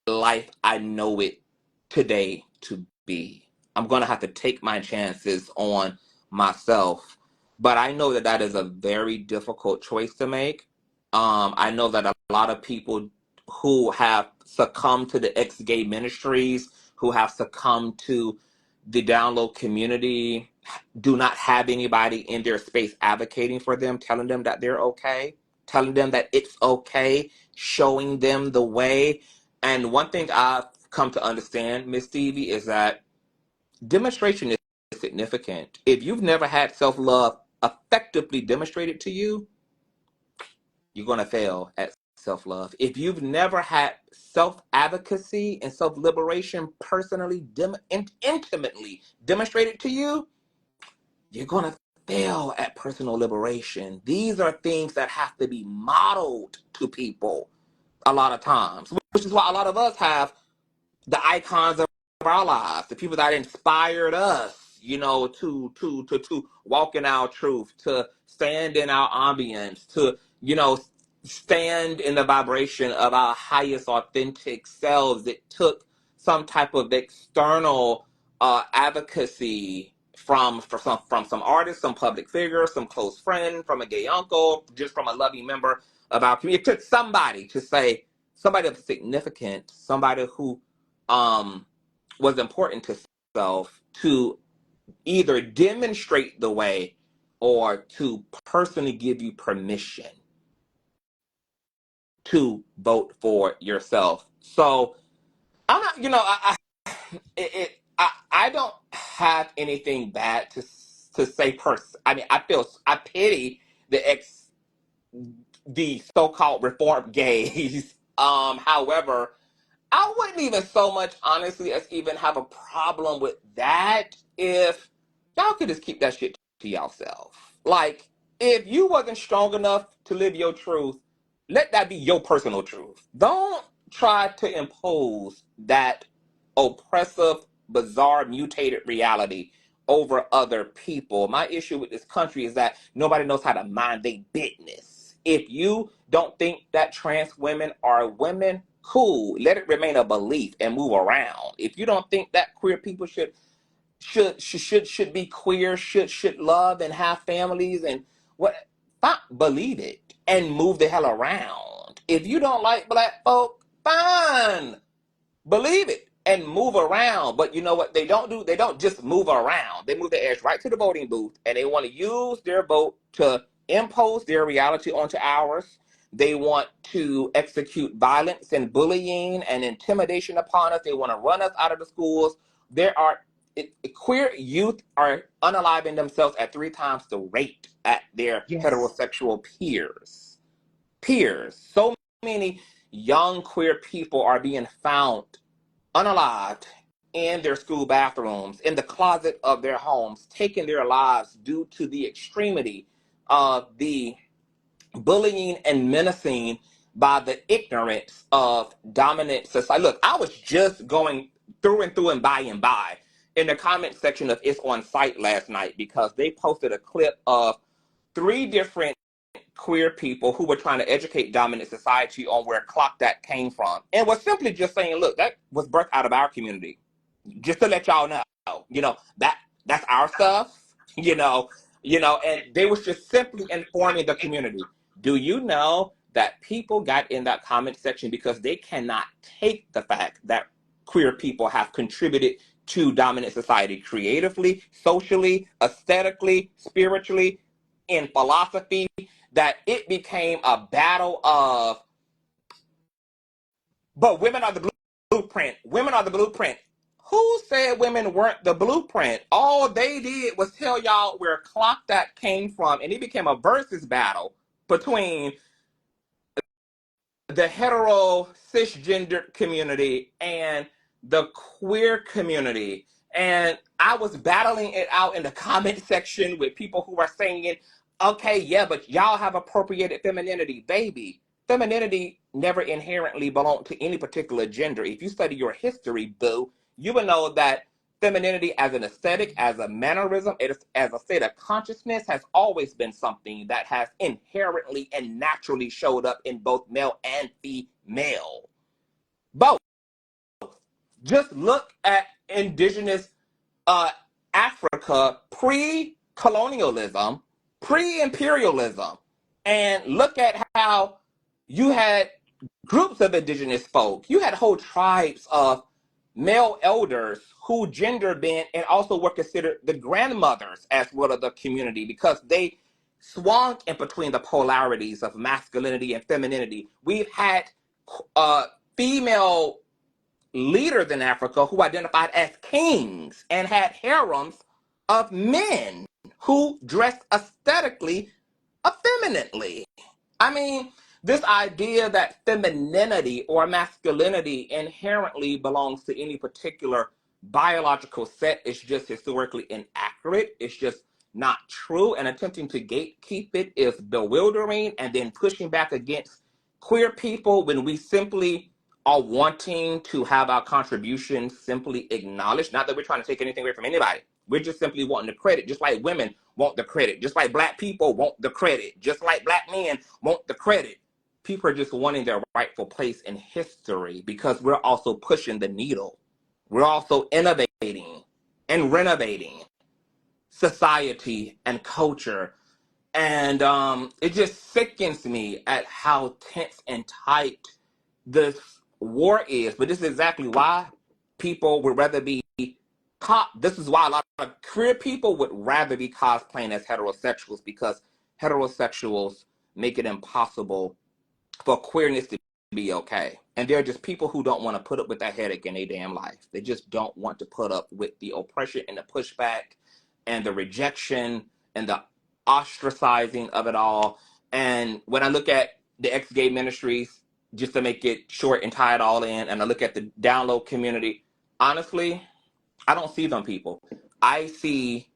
life I know it today to be. I'm going to have to take my chances on myself. But I know that that is a very difficult choice to make. I know that a lot of people who have succumbed to the ex gay ministries, who have succumbed to the download community, do not have anybody in their space advocating for them, telling them that they're okay, telling them that it's okay, showing them the way. And one thing I've come to understand, Miss Stevie, is that demonstration is significant. If you've never had self love effectively demonstrated to you, you're going to fail at self love. If you've never had self advocacy and self liberation personally, intimately demonstrated to you, you're going to fail at personal liberation. These are things that have to be modeled to people a lot of times, which is why a lot of us have the icons of our lives, the people that inspired us, to walk in our truth, to stand in our ambience, to, stand in the vibration of our highest authentic selves. It took some type of external advocacy from some artists, some public figures, some close friend, from a gay uncle, just from a loving member of our community. It took somebody to say, somebody of significance, somebody who was important to self, to either demonstrate the way or to personally give you permission to vote for yourself. So I'm not, I don't have anything bad to say. I mean, I pity the so-called reformed gays. However, I wouldn't even so much, honestly, as even have a problem with that if y'all could just keep that shit to yourself. Like, if you wasn't strong enough to live your truth, let that be your personal truth. Don't try to impose that oppressive, bizarre, mutated reality over other people. My issue with this country is that nobody knows how to mind their business. If you don't think that trans women are women, cool. Let it remain a belief and move around. If you don't think that queer people should be queer, should love and have families and what, fine, believe it and move the hell around. If you don't like black folk, fine, believe it and move around. But you know what they don't do? They don't just move around. They move their ass right to the voting booth and they want to use their vote to impose their reality onto ours. They want to execute violence and bullying and intimidation upon us. They want to run us out of the schools. There are queer youth are unaliving themselves at 3 times the rate at their Yes. heterosexual peers. So many young queer people are being found unalived in their school bathrooms, in the closet of their homes, taking their lives due to the extremity of the bullying and menacing by the ignorance of dominant society. Look, I was just going through and by in the comment section of It's On Site last night because they posted a clip of 3 different queer people who were trying to educate dominant society on where clock that came from and was simply just saying, look, that was birthed out of our community, just to let y'all know, that's our stuff, and they was just simply informing the community. Do you know that people got in that comment section because they cannot take the fact that queer people have contributed to dominant society creatively, socially, aesthetically, spiritually, in philosophy, that it became a battle of, but women are the blueprint. Women are the blueprint. Who said women weren't the blueprint? All they did was tell y'all where clock that came from, and it became a versus battle between the hetero cisgender community and the queer community. And I was battling it out in the comment section with people who are saying, okay, yeah, but y'all have appropriated femininity. Baby, femininity never inherently belonged to any particular gender. If you study your history, boo, you will know that femininity as an aesthetic, as a mannerism, as a state of consciousness has always been something that has inherently and naturally showed up in both male and female. Both. Just look at indigenous Africa pre-colonialism, pre-imperialism, and look at how you had groups of indigenous folk. You had whole tribes of male elders who gender bent and also were considered the grandmothers as well of the community because they swung in between the polarities of masculinity and femininity. We've had female leaders in Africa who identified as kings and had harems of men who dressed aesthetically effeminately. I mean, this idea that femininity or masculinity inherently belongs to any particular biological set is just historically inaccurate. It's just not true. And attempting to gatekeep it is bewildering. And then pushing back against queer people when we simply are wanting to have our contributions simply acknowledged. Not that we're trying to take anything away from anybody. We're just simply wanting the credit, just like women want the credit, just like black people want the credit, just like black men want the credit. People are just wanting their rightful place in history because we're also pushing the needle. We're also innovating and renovating society and culture. And it just sickens me at how tense and tight this war is. But this is exactly why people would rather be this is why a lot of queer people would rather be cosplaying as heterosexuals, because heterosexuals make it impossible for queerness to be okay. And they're just people who don't want to put up with that headache in their damn life. They just don't want to put up with the oppression and the pushback and the rejection and the ostracizing of it all. And when I look at the ex-gay ministries, just to make it short and tie it all in, and I look at the download community, honestly, I don't see them people. I see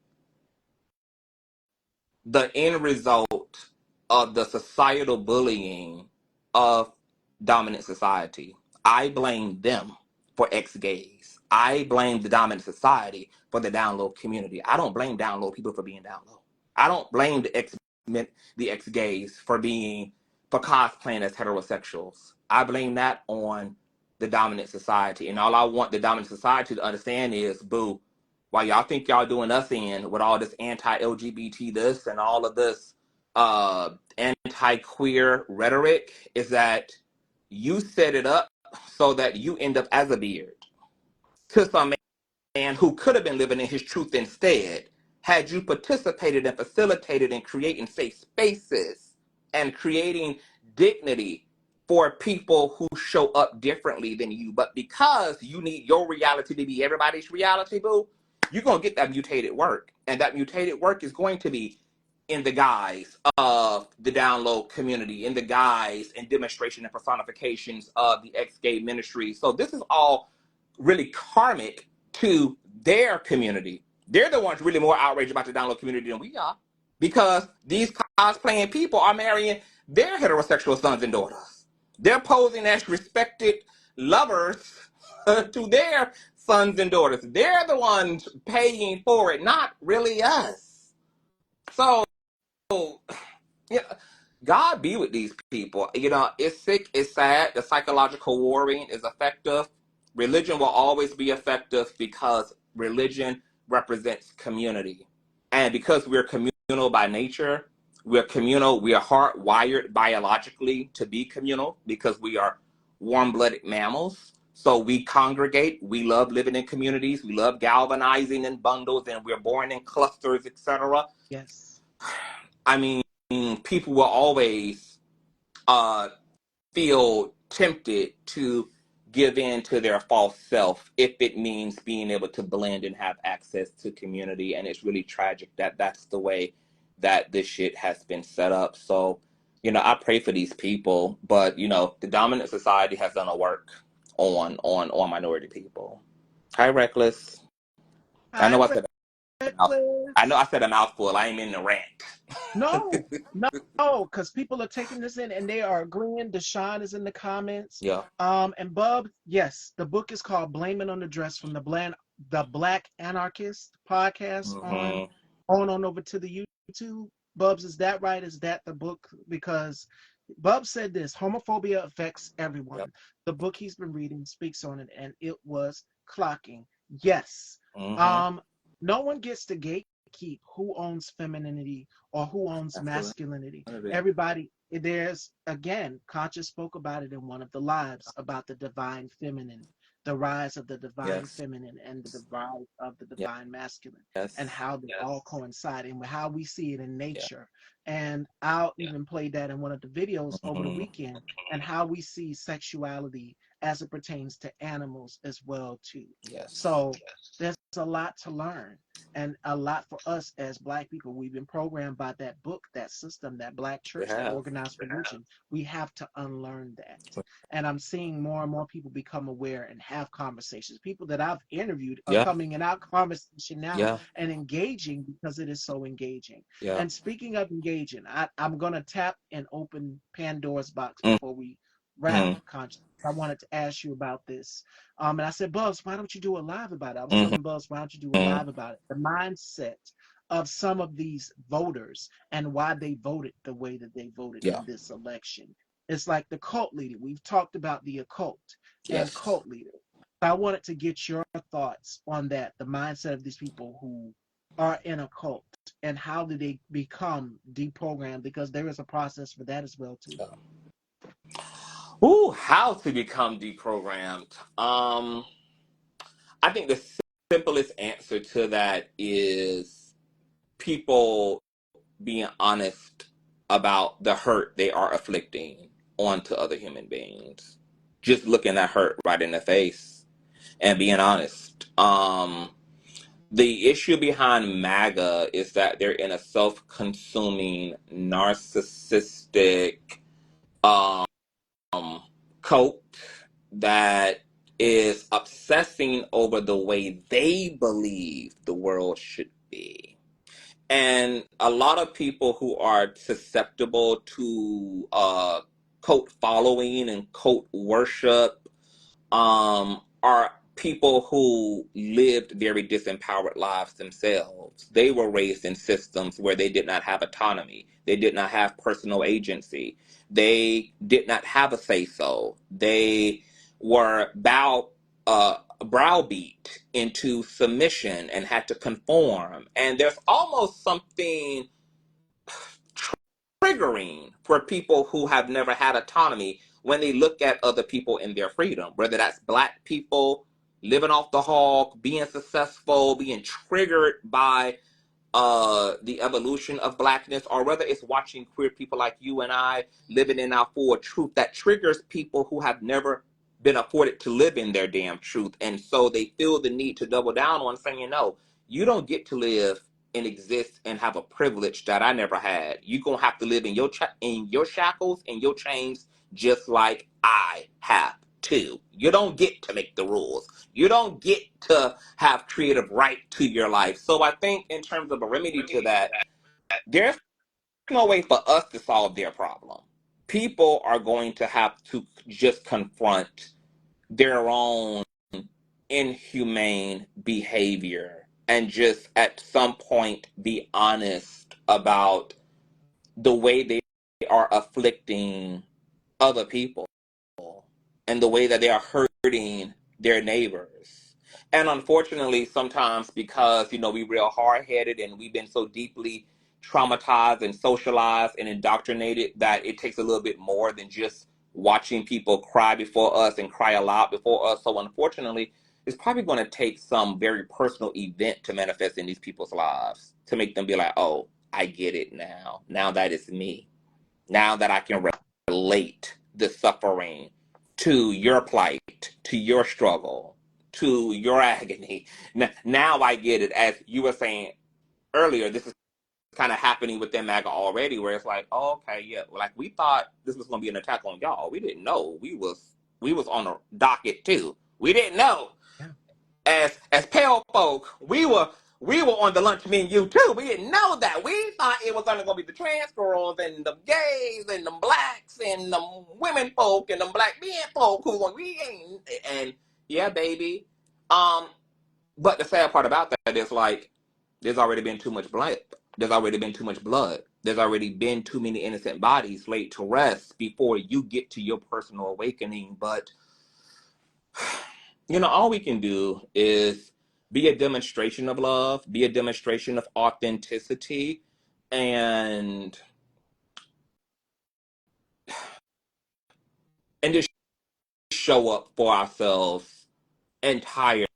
the end result of the societal bullying of dominant society. I blame them for ex-gays. I blame the dominant society for the download community. I don't blame download people for being download. I don't blame the ex-gays for cosplaying as heterosexuals. I blame that on the dominant society. And all I want the dominant society to understand is, boo, while y'all think y'all doing us in with all this anti-LGBT this and all of this anti-queer rhetoric, is that you set it up so that you end up as a beard to some man who could have been living in his truth instead, had you participated and facilitated in creating safe spaces and creating dignity for people who show up differently than you. But because you need your reality to be everybody's reality, boo, you're going to get that mutated work. And that mutated work is going to be in the guise of the download community, in the guise and demonstration and personifications of the ex-gay ministry. So this is all really karmic to their community. They're the ones really more outraged about the download community than we are, because these cosplaying people are marrying their heterosexual sons and daughters. They're posing as respected lovers to their sons and daughters. They're the ones paying for it, not really us. So, yeah, God be with these people. It's sick, it's sad. The psychological warring is effective. Religion will always be effective because religion represents community. And because we're communal by nature, we're communal, we are hardwired biologically to be communal because we are warm-blooded mammals. So we congregate, we love living in communities, we love galvanizing in bundles, and we're born in clusters, etc. Yes. I mean, people will always feel tempted to give in to their false self if it means being able to blend and have access to community. And it's really tragic that that's the way that this shit has been set up. So, I pray for these people, but the dominant society has done a work on minority people. Hi, Reckless. I Hi, know I said I know I Reckless. said a mouthful. I ain't mean to rant. No, no, because people are taking this in and they are agreeing. Deshaun is in the comments. Yeah. And Bub, yes, the book is called "Blame It on the Dress" from the Black Anarchist podcast Mm-hmm. on over to the YouTube. Bubs, is that right? Is that the book? Because Bub said this: homophobia affects Yep. everyone. The book he's been reading speaks on it, and it was clocking. Yes. Mm-hmm. Um, no one gets to gatekeep who owns femininity or who owns Absolutely. masculinity. Everybody, there's again, Conscious spoke about it in one of the lives about the divine feminine, the rise of the divine Yes. feminine and the rise of the divine masculine, and Yes. how they all coincide and how we see it in Yeah. nature. And I'll even play that in one of the videos over the Mm-hmm. weekend, and how we see sexuality as it pertains to animals as well too. Yes. So there's a lot to learn, and a lot for us as Black people. We've been programmed by that book, that system, that Black We church, that have. organized religion. We have to unlearn that. And I'm seeing more and more people become aware and have conversations. People that I've interviewed are Yeah. coming in our conversation now Yeah. and engaging because it is so engaging. Yeah. And speaking of engaging, I'm going to tap and open Pandora's box Mm-hmm. before we wrap, Conscious. I wanted to ask you about this. And I said, Buzz, why don't you do a live about it? I was Mm-hmm. telling Buzz, why don't you do a live about it? The mindset of some of these voters and why they voted the way that they voted Yeah. in this election. It's like the cult leader. We've talked about the occult and Yes. cult leader. I wanted to get your thoughts on that, the mindset of these people who are in a cult, and how do they become deprogrammed, because there is a process for that as well too. Ooh, how to become deprogrammed. I think the simplest answer to that is people being honest about the hurt they are afflicting onto other human beings. Just looking that hurt right in the face and being honest. The issue behind MAGA is that they're in a self-consuming, narcissistic um, cult that is obsessing over the way they believe the world should be. And a lot of people who are susceptible to cult following and cult worship are people who lived very disempowered lives themselves. They were raised in systems where they did not have autonomy. They did not have personal agency. They did not have a say-so. They were browbeat into submission and had to conform. And there's almost something triggering for people who have never had autonomy when they look at other people in their freedom, whether that's Black people living off the hog, being successful, being triggered by the evolution of Blackness, or whether it's watching queer people like you and I living in our full truth that triggers people who have never been afforded to live in their damn truth. And so they feel the need to double down on saying, no, you don't get to live and exist and have a privilege that I never had. You're gonna have to live in your shackles and your chains, just like I have to. You don't get to make the rules. You don't get to have creative right to your life. So I think in terms of a remedy to that, there's no way for us to solve their problem. People are going to have to just confront their own inhumane behavior and just at some point be honest about the way they are afflicting other people and the way that they are hurting their neighbors. And unfortunately, sometimes because, we real hard headed and we've been so deeply traumatized and socialized and indoctrinated that it takes a little bit more than just watching people cry before us and cry aloud before us. So unfortunately, it's probably going to take some very personal event to manifest in these people's lives to make them be like, oh, I get it now. Now that it's me. Now that I can relate the suffering to your plight, to your struggle, to your agony. Now I get it. As you were saying earlier, this is kind of happening within MAGA already, where it's like, oh, okay, yeah, like we thought this was going to be an attack on y'all. We didn't know we was on a docket too. We didn't know. Yeah. As pale folk, we were on the lunch menu too. We didn't know that. We thought it was only gonna be the trans girls and the gays and the blacks and the women folk and the black men folk who we ain't. And yeah, baby. But the sad part about that is like there's already been too much blood. There's already been too much blood. There's already been too many innocent bodies laid to rest before you get to your personal awakening. But all we can do is be a demonstration of love, be a demonstration of authenticity, and just show up for ourselves entirely.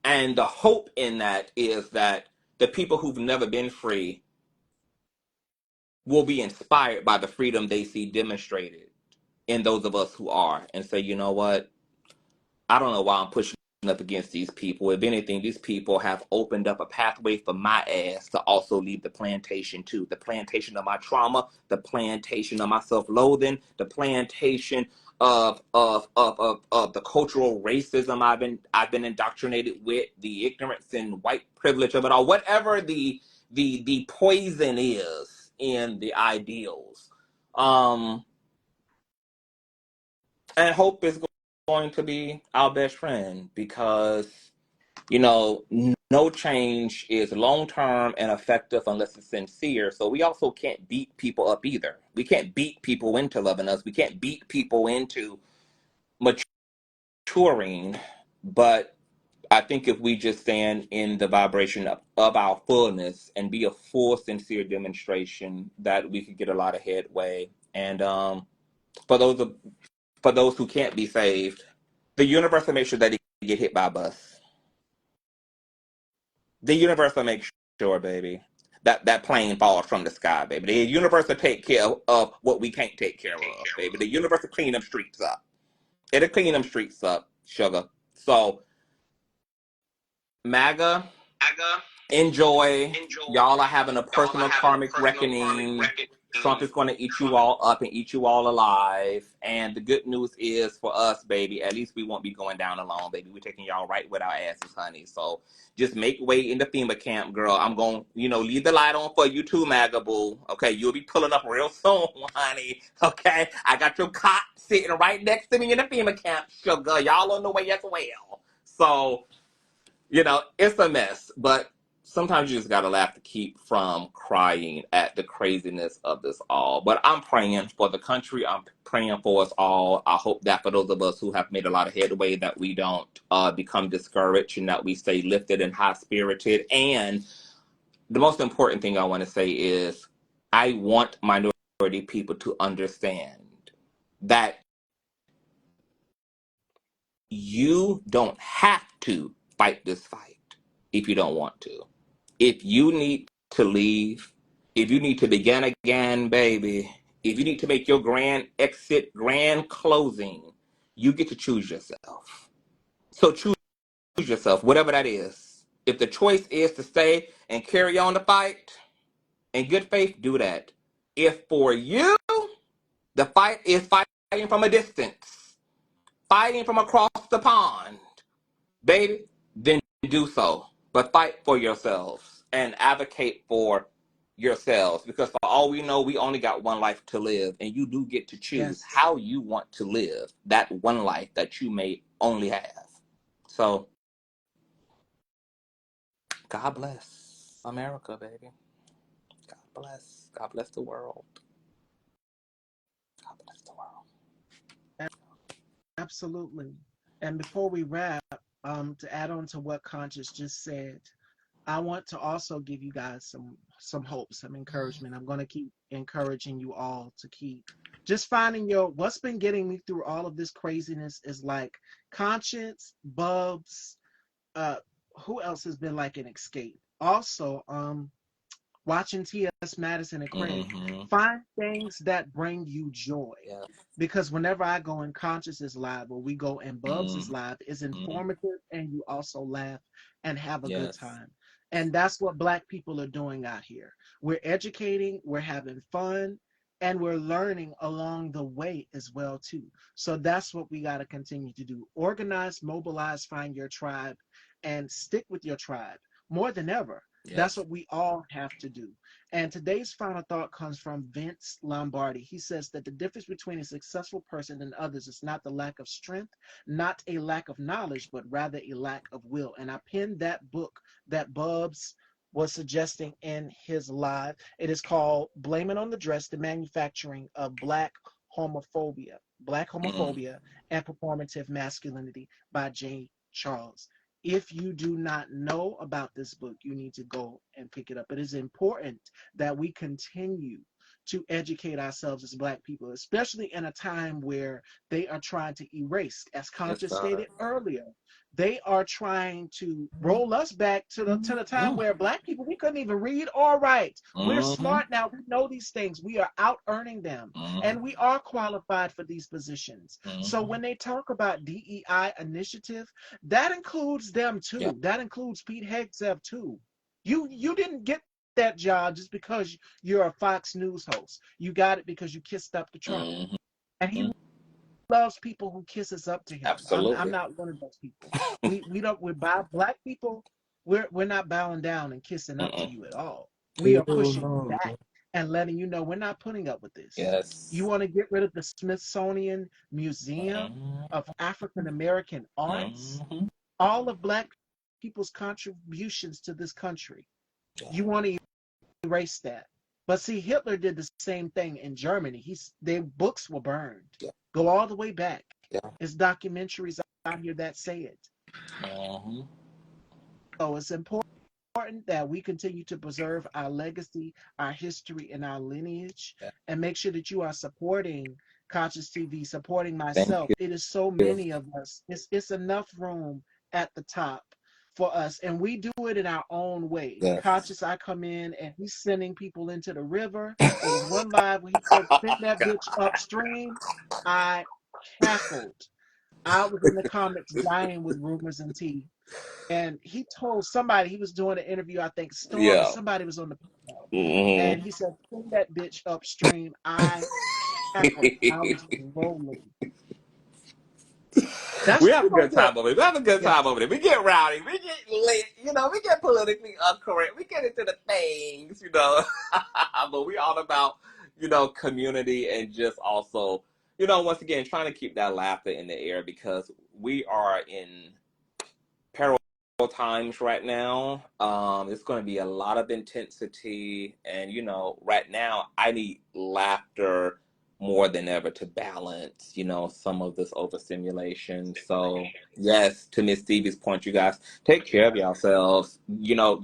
And the hope in that is that the people who've never been free will be inspired by the freedom they see demonstrated in those of us who are, and say, you know what? I don't know why I'm pushing up against these people. If anything, these people have opened up a pathway for my ass to also leave the plantation too. The plantation of my trauma, the plantation of my self-loathing, the plantation of the cultural racism I've been indoctrinated with, the ignorance and white privilege of it all, whatever the poison is in the ideals. And hope is going to be our best friend because, no change is long term and effective unless it's sincere. So we also can't beat people up either. We can't beat people into loving us. We can't beat people into maturing. But I think if we just stand in the vibration of our fullness and be a full, sincere demonstration, that we could get a lot of headway. And for those who can't be saved, the universe will make sure that they get hit by a bus. The universe will make sure, baby, that plane falls from the sky, baby. The universe will take care of what we can't take care of, baby. The universe will clean them streets up. It'll clean them streets up, sugar. So, MAGA, enjoy. Y'all are having a personal karmic reckoning. Trump is going to eat you all up and eat you all alive. And the good news is for us, baby, at least we won't be going down alone, baby. We're taking y'all right with our asses, honey. So just make way in the FEMA camp, girl. I'm going to, leave the light on for you too, MAGA boo. Okay, you'll be pulling up real soon, honey. Okay, I got your cot sitting right next to me in the FEMA camp, sugar. Y'all on the way as well. So, it's a mess, but sometimes you just gotta laugh to keep from crying at the craziness of this all. But I'm praying for the country. I'm praying for us all. I hope that for those of us who have made a lot of headway, that we don't become discouraged and that we stay lifted and high spirited. And the most important thing I want to say is I want minority people to understand that you don't have to fight this fight if you don't want to. If you need to leave, if you need to begin again, baby, if you need to make your grand exit, grand closing, you get to choose yourself. So choose yourself, whatever that is. If the choice is to stay and carry on the fight in good faith, do that. If for you, the fight is fighting from a distance, fighting from across the pond, baby, then do so. But fight for yourselves and advocate for yourselves, because for all we know, we only got one life to live, and you do get to choose Yes. how you want to live that one life that you may only have. So, God bless America, baby. God bless. God bless the world. God bless the world. Absolutely. And before we wrap, to add on to what Conscious just said, I want to also give you guys some hope, some encouragement. I'm going to keep encouraging you all to keep just finding your what's been getting me through all of this craziness is like Conscience, Bubs, uh who else has been like an escape? Also, watching T.S. Madison and Craig, Mm-hmm. find things that bring you joy. Yeah. Because whenever I go in Conscious's live or we go in Bubs' Mm-hmm. live, it's informative and you also laugh and have a good Yes. time. And that's what Black people are doing out here. We're educating, we're having fun, and we're learning along the way as well too. So that's what we got to continue to do. Organize, mobilize, find your tribe, and stick with your tribe more than ever. That's Yes. what we all have to do. And today's final thought comes from Vince Lombardi. He says that the difference between a successful person and others is not the lack of strength, not a lack of knowledge, but rather a lack of will. And I pinned that book that Bubs was suggesting in his live. It is called Blame It on the Dress, the Manufacturing of Black Mm-hmm. Homophobia and Performative Masculinity by J. Charles. If you do not know about this book, you need to go and pick it up. It is important that we continue to educate ourselves as Black people, especially in a time where they are trying to erase, as Yes, Conscious sir. stated earlier, they are trying to roll us back to the time where Black people, we couldn't even read or write. We're Mm-hmm. smart now. We know these things. We are out earning them, Mm-hmm. and we are qualified for these positions. So Mm-hmm. when they talk about DEI initiative, that includes them Yeah. too. That includes Pete Hegseth too. You didn't get that job just because you're a Fox News host. You got it because you kissed up to Trump. Mm-hmm. And he loves people who kisses up to him. I'm Absolutely. not one of those people. We don't we're by Black people, we're not bowing down and kissing up to Mm-mm. you at all. We are pushing Ooh, back and letting you know we're not putting up with this. You yes. want to get rid of the Smithsonian Museum Mm-hmm. of African American Arts, Mm-hmm. all of Black people's contributions to this country. Yeah. You want to erase that. But see, Hitler did the same thing in Germany. Their books were burned. Yeah. Go all the way back. Yeah. There's documentaries out here that say it. Mm-hmm. So it's important that we continue to preserve our legacy, our history, and our lineage, Yeah. and make sure that you are supporting Conscious TV, supporting Thank myself. you. It is so many of us. It's enough room at the top for us, and we do it in our own way. Yes. Conscious, I come in and he's sending people into the river. There was one live where he said, "Send that God. bitch upstream." I cackled. I was in the comments dying with rumors and tea. And he told somebody, he was doing an interview, I think Storm or Yeah. somebody was on the panel, and Mm-hmm. he said, "Send that bitch upstream." I cackled. I was rolling. That's We what have a we're good gonna do. time over there. We have a good Yes. time over there. We get rowdy. We get lit. We get politically incorrect. We get into the things. But we all about, community and just also, once again, trying to keep that laughter in the air because we are in peril times right now. It's going to be a lot of intensity, and right now I need laughter more than ever to balance, some of this overstimulation. So yes, to Miss Stevie's point, you guys take care of yourselves.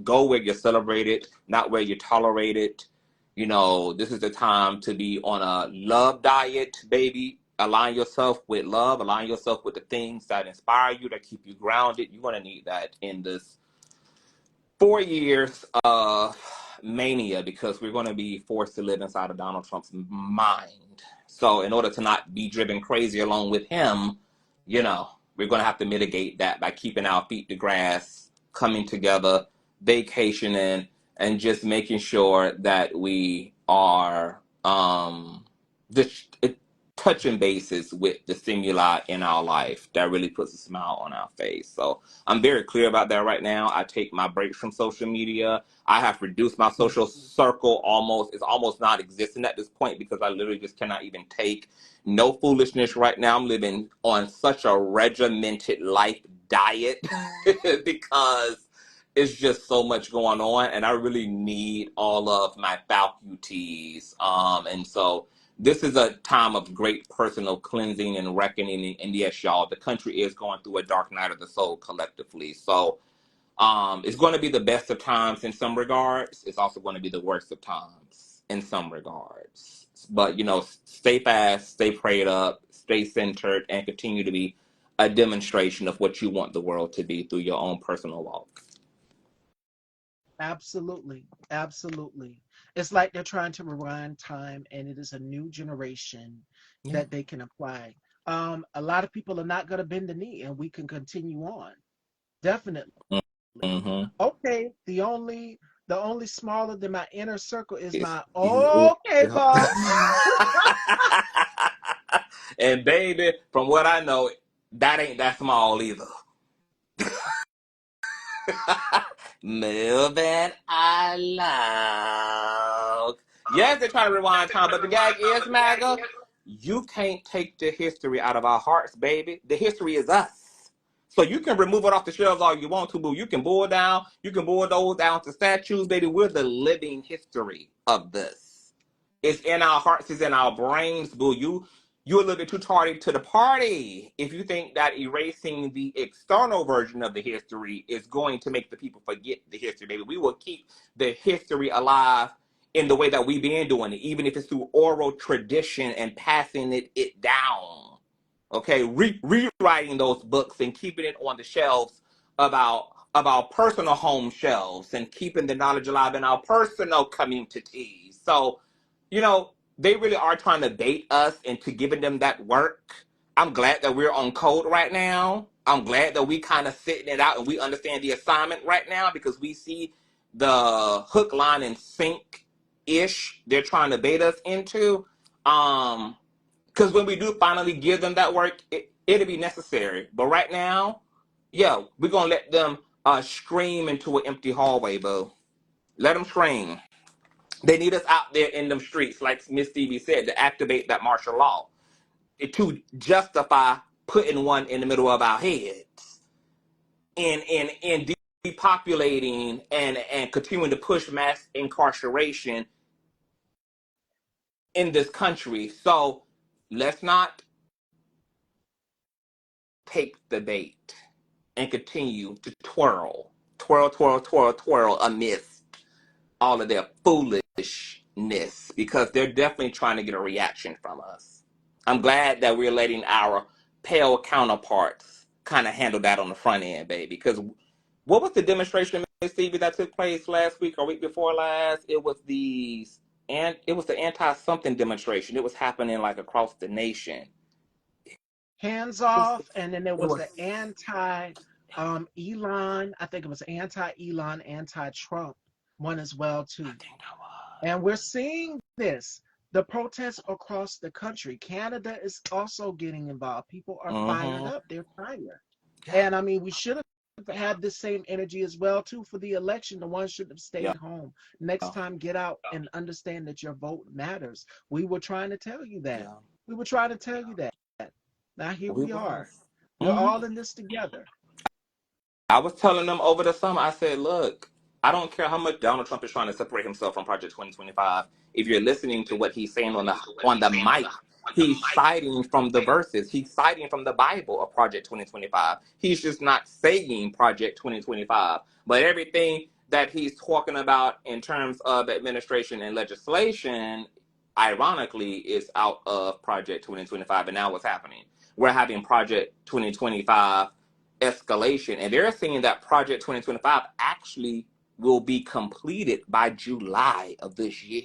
Go where you're celebrated, not where you're tolerated. This is the time to be on a love diet, baby. Align yourself with love, align yourself with the things that inspire you, that keep you grounded. You're going to need that in this 4 years of mania because we're going to be forced to live inside of Donald Trump's mind. So, in order to not be driven crazy along with him, we're going to have to mitigate that by keeping our feet to grass coming together, vacationing, and just making sure that we are just touching bases with the stimuli in our life that really puts a smile on our face. So I'm very clear about that right now. I take my breaks from social media. I have reduced my social circle almost. It's almost non-existent at this point because I literally just cannot even take no foolishness right now. I'm living on such a regimented life diet because it's just so much going on, and I really need all of my faculties. And so this is a time of great personal cleansing and reckoning. And yes, y'all, the country is going through a dark night of the soul collectively. So it's going to be the best of times in some regards. It's also going to be the worst of times in some regards. But, stay fast, stay prayed up, stay centered, and continue to be a demonstration of what you want the world to be through your own personal walk. Absolutely. Absolutely. It's like they're trying to rewind time, and it is a new generation Yeah. that they can apply. A lot of people are not going to bend the knee, and we can continue on. Definitely. Mm-hmm. Okay. The only smaller than my inner circle is It's, my okay, boss. and baby, from what I know, that ain't that small either. Moving along. Yes, they're trying to rewind time, but the gag is, MAGA, you can't take the history out of our hearts, baby. The history is us. So you can remove it off the shelves all you want to, boo. You can boil those down to statues, baby. We're the living history of this. It's in our hearts, it's in our brains, boo. You're a little bit too tardy to the party if you think that erasing the external version of the history is going to make the people forget the history, baby. We will keep the history alive in the way that we've been doing it, even if it's through oral tradition and passing it down. Okay, rewriting those books and keeping it on the shelves of our personal home shelves and keeping the knowledge alive in our personal communities. So, they really are trying to bait us into giving them that work. I'm glad that we're on code right now. I'm glad that we kind of sitting it out and we understand the assignment right now because we see the hook, line, and sink ish they're trying to bait us into. Because when we do finally give them that work, it'll be necessary. But right now, yeah, we're gonna let them scream into an empty hallway, boo. Let them scream. They need us out there in them streets, like Miss Stevie said, to activate that martial law, to justify putting one in the middle of our heads, and depopulating and continuing to push mass incarceration in this country. So let's not take the bait and continue to twirl amidst all of their foolishness because they're definitely trying to get a reaction from us. I'm glad that we're letting our pale counterparts kind of handle that on the front end, baby. Because what was the demonstration, Miss Stevie, that took place last week or week before last? It was the anti something demonstration. It was happening like across the nation. Hands It was off, and then there it was was the anti Elon. I think it was anti Elon, anti Trump one as well I too. think that was. And we're seeing this. The protests across the country. Canada is also getting involved. People are fired Mm-hmm. up. They're tired. Yeah. And I mean, we should have had the same energy as well too for the election. The ones should have Yeah. stayed home. Next time, get out and understand that your vote matters. We were trying to tell you that. Yeah. We were trying to tell you that. Now here We we are. was. We're Mm-hmm. all in this together. I was telling them over the summer, I said, look, I don't care how much Donald Trump is trying to separate himself from Project 2025. If you're listening to what he's saying on the mic, he's citing from the verses. He's citing from the Bible of Project 2025. He's just not saying Project 2025. But everything that he's talking about in terms of administration and legislation, ironically, is out of Project 2025. And now what's happening? We're having Project 2025 escalation, and they're saying that Project 2025 actually will be completed by July of this year.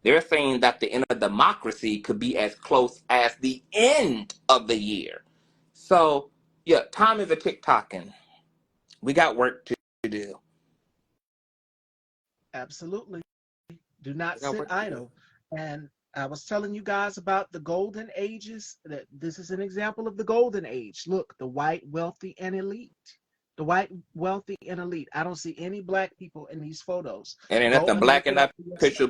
They're saying that the end of democracy could be as close as the end of the year. So, yeah, time is a tick tocking. We got work to do. Absolutely. Do not They got sit work to do. idle. And I was telling you guys about the golden ages. That this is an example of the golden age. Look, the white, wealthy, and elite. The white, wealthy, and elite. I don't see any black people in these photos. And ain't Go nothing and look black in it up that for yourself. picture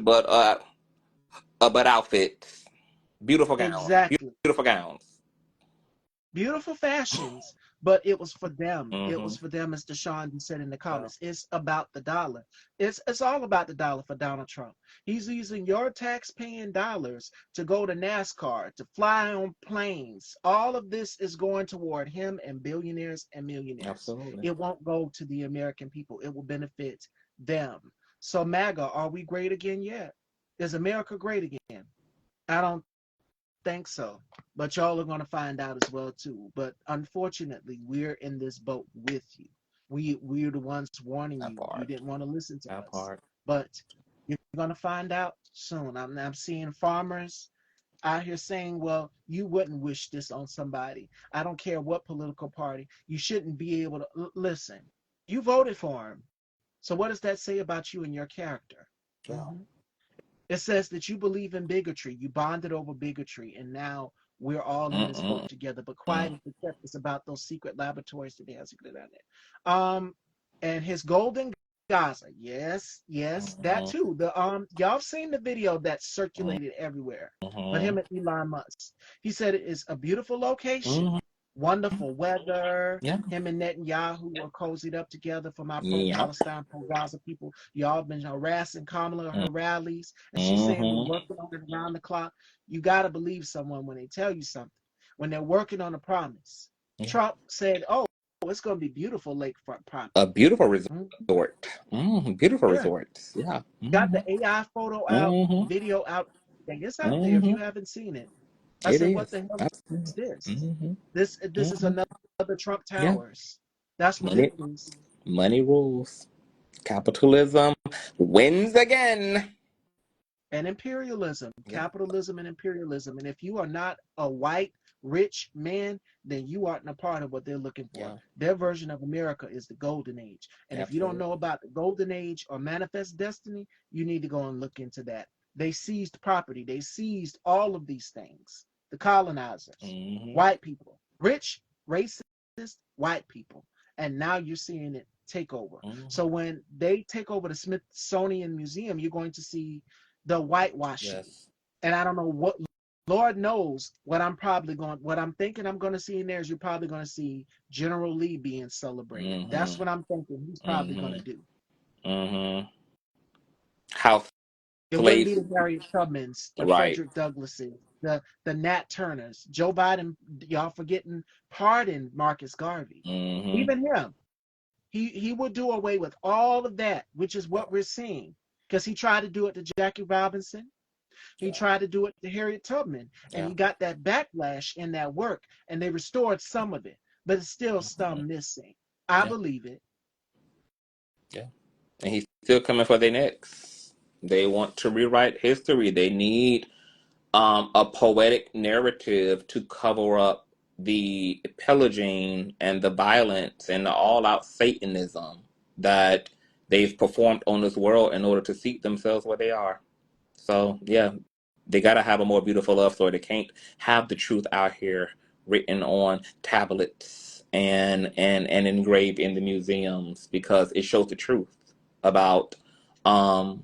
but outfits. Beautiful gowns. Exactly. Beautiful gowns. Beautiful fashions, but it was for them. It was Mm-hmm. for them, as Deshaun said in the Yeah. comments. It's about the dollar. It's all about the dollar for Donald Trump. He's using your tax-paying dollars to go to NASCAR, to fly on planes. All of this is going toward him and billionaires and millionaires. Absolutely. It won't go to the American people. It will benefit them. So MAGA, are we great again yet? Is America great again? I don't think so. But y'all are going to find out as well too. But unfortunately, we're in this boat with you. We're the ones warning That you. You part. didn't want to listen to That us, part. but you're going to find out soon. I'm seeing farmers out here saying, "Well, you wouldn't wish this on somebody. I don't care what political party. You shouldn't be able to listen. You voted for him. So what does that say about you and your character?" Yeah. Mhm. It says that you believe in bigotry. You bonded over bigotry, and now we're all in this boat Mm-mm. together. But quiet as the kept is about those secret laboratories that they have secret down there. And his golden Gaza. Yes, yes, that Mm-hmm. too. The y'all seen the video that circulated everywhere. But him Mm-hmm. and Elon Musk. He said it is a beautiful location, Mm-hmm. wonderful weather. Yeah. Him and Netanyahu were cozied up together for my Yep. pro-Palestine, pro-Gaza people. Y'all been harassing Kamala at her rallies, and she's saying we're Mm-hmm. working on it around the clock. You got to believe someone when they tell you something. When they're working on a promise. Yeah. Trump said, "Oh, it's going to be beautiful lakefront A property." beautiful Mhm. resort. Beautiful Yeah, resorts. Yeah. got Mm-hmm. the AI photo out, Mm-hmm. video out. It's out there if Mm-hmm. you haven't seen it. I It said, "What is. the hell is Absolutely. this? Mm-hmm. This is Mm-hmm. another Trump Yeah. Towers. That's what Money it is." money rules. Capitalism wins again. And imperialism, Yeah. capitalism and imperialism. And if you are not a white, rich man, then you aren't a part of what they're looking for. Yeah. Their version of America is the golden age. And if you don't know Absolutely. about the golden age or manifest destiny, you need to go and look into that. They seized property, they seized all of these things. The colonizers, Mm-hmm. white people, rich, racist, white people. And now you're seeing it take over. Mm-hmm. So when they take over the Smithsonian Museum, you're going to see the whitewashing. Yes. And I don't know what, Lord knows what what I'm thinking I'm going to see in there is you're probably going to see General Lee being celebrated. That's Mm-hmm. what I'm thinking he's probably going to Mm-hmm. do. Mm-hmm. How It wouldn't be slaves, the Harriet Tubmans, the right. Frederick Douglasses, the Nat Turners, Joe Biden, y'all forgetting, pardon Marcus Garvey. Mm-hmm. Even him. He would do away with all of that, which is Yeah. what we're seeing. Because he tried to do it to Jackie Robinson. He Yeah. tried to do it to Harriet Tubman, and Yeah. he got that backlash in that work, and they restored some of it, but it's still Mm-hmm. some missing. I Yeah. believe it. Yeah. And he's still coming for their necks. They want to rewrite history. They need a poetic narrative to cover up the pillaging and the violence and the all-out Satanism that they've performed on this world in order to seat themselves where they are. So yeah, they got to have a more beautiful love story. They can't have the truth out here written on tablets and engraved in the museums because it shows the truth about um,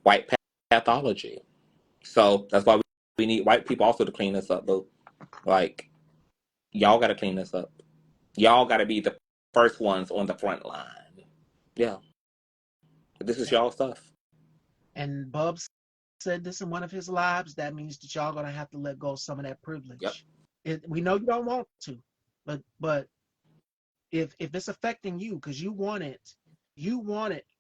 white pathology. So that's why we need white people also to clean this up, though. Like, y'all got to clean this up. Y'all got to be the first ones on the front line. Yeah, this is Yeah. y'all stuff. And Bubs said this in one of his lives. That means that y'all gonna have to let go of some of that Yep. privilege. We know you don't want to, but if it's affecting you because you wanted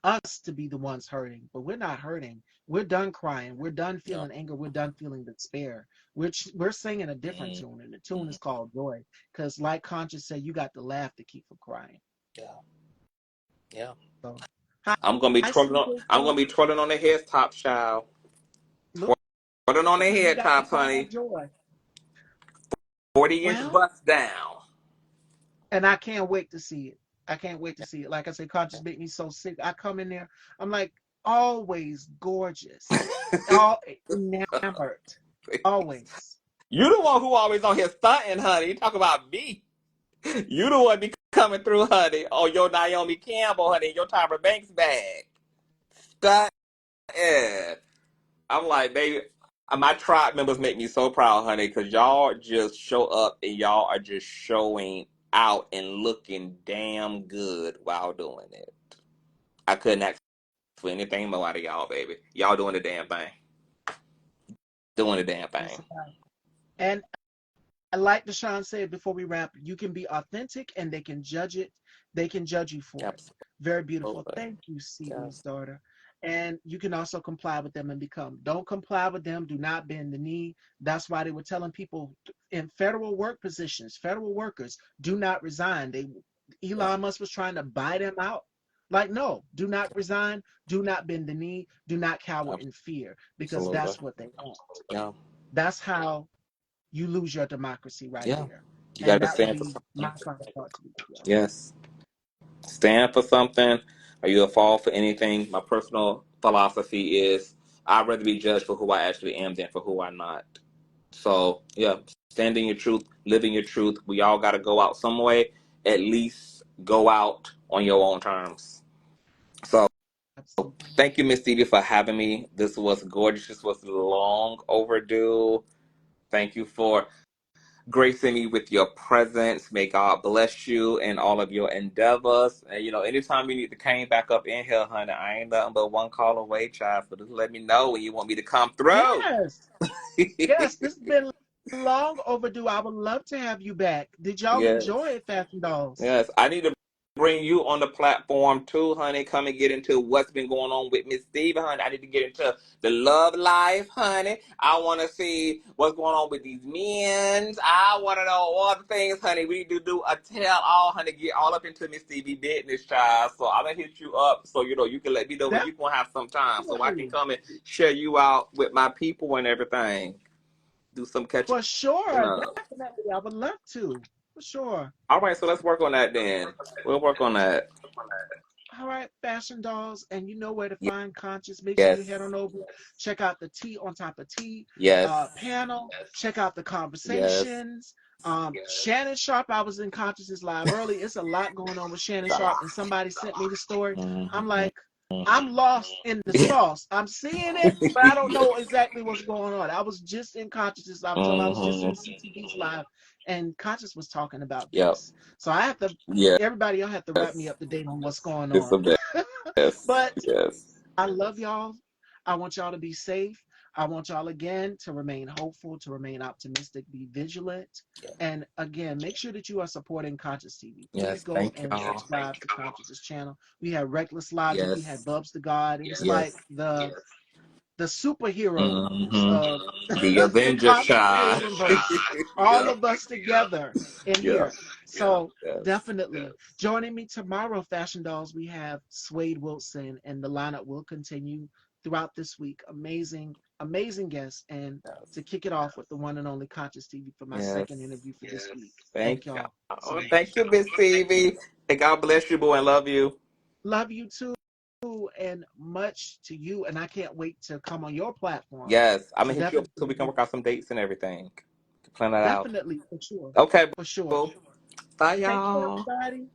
us to be the ones hurting, but we're not hurting. We're done crying. We're done Yeah. feeling anger. We're done feeling despair. We're singing a different Mm-hmm. tune, and the tune is called joy. Because, like Conscious said, you got to laugh to keep from crying. Yeah. Yeah. So, hi, I'm gonna be hi, twirling on. CJ. I'm gonna be twirling on the head tops, child. Look, Twirling on the you head got to tops, find honey. joy. 40-inch Well, bust down. and I can't wait to see it. I can't wait to see it. Like I said, conscious make me so sick. I come in there, I'm like always gorgeous, all enamored, always. You the one who always on here stunting, honey. You talk about me. You the one be coming through, honey. Oh, your Naomi Campbell, honey. Your Tyra Banks bag. Stunting. I'm like, baby, my tribe members make me so proud, honey, because y'all just show up and y'all are just showing out and looking damn good while doing it. I couldn't ask for anything more out of y'all, baby. Y'all doing the damn thing. Doing the damn That's thing. about it. And like Deshaun said before we wrap, you can be authentic and they can judge it. They can judge you for it. Very beautiful. Absolutely. Thank you, Stevie's Yes. daughter. And you can also comply with them and become. Don't comply with them. Do not bend the knee. That's why they were telling people in federal work positions, federal workers, do not resign. Yeah. Elon Musk was trying to buy them out. Like, no, do not resign. Do not bend the knee. Do not cower in fear because Absolutely. that's what they want. Yeah. That's how you lose your democracy right Yeah. there. You got And to that would stand for be my something. final thought to you. Yeah. Yes. Stand for something. Are you a fall for anything? My personal philosophy is I'd rather be judged for who I actually am than for who I'm not. So yeah, stand in your truth, live in your truth. We all got to go out some way. At least go out on your own terms. So Absolutely. thank you, Miss Stevie, for having me. This was gorgeous. This was long overdue. Thank you for gracing me with your presence. May God bless you and all of your endeavors. And anytime you need to came back up in here, honey, I ain't nothing but one call away, child. So just let me know when you want me to come through. Yes. Yes. This has been long overdue. I would love to have you back. Did y'all enjoy Yes. it, Fashion Dolls? Yes, I need to bring you on the platform too, honey. Come and get into what's been going on with Miss Stevie, honey. I need to get into the love life, honey. I want to see what's going on with these men. I want to know all the things, honey. We need to do a tell all, honey. Get all up into Miss Stevie business, child. So I'm gonna hit you up so you can let me know when you gonna have some time so I can Definitely. come and share you out with my people and everything. Do some catching For sure. up. Definitely. I would love to. For sure. All right, so let's work on that then. We'll work on that. All right, Fashion Dolls, and you know where to find Conscious. Make sure you head Yes. on over, check out the Tea on Top of Tea Yes. panel, check out the Yes. conversations. Shannon Sharp, I was in Consciousness Live early. It's a lot going on with Shannon Sharp, and somebody sent me the story. I'm Mhm. like, I'm lost in the sauce. I'm seeing it, but I don't know exactly what's going on. I was just in Consciousness. I was just Mhm. in CTV's live, and Conscious was talking about Yep. this. So I have to. Yes. Everybody, you'll have to wrap me up to date on what's going It's on. the best. But Yes. I love y'all. I want y'all to be safe. I want y'all again to remain hopeful, to remain optimistic, be vigilant. And again, make sure that you are supporting Conscious TV. Please Yes. go Thank and y'all. subscribe to Conscious's channel. We had Reckless Logic, we had Yes. Bubs the God. It was like Yes. the superheroes Hmm. of The the Avenger content child. creating verse. All Yep. of us together in Yep. here. So Yes. definitely joining me tomorrow, Fashion Dolls, we have Swade Wilson, and the lineup will continue throughout this week. Amazing, amazing guests. And to kick it off with the one and only Conscious TV for my Yes. second interview for this week. Thank Thank y'all. y'all so Thank much. you, Miss Stevie. And God bless you, boy, and love you. Love you too, and much to you. And I can't wait to come on your platform. Yes. I'm So gonna hit you up so definitely, we can work out some dates and everything. Plan that out. definitely, for sure. Okay, For sure. boo. Bye, Take care, y'all. everybody.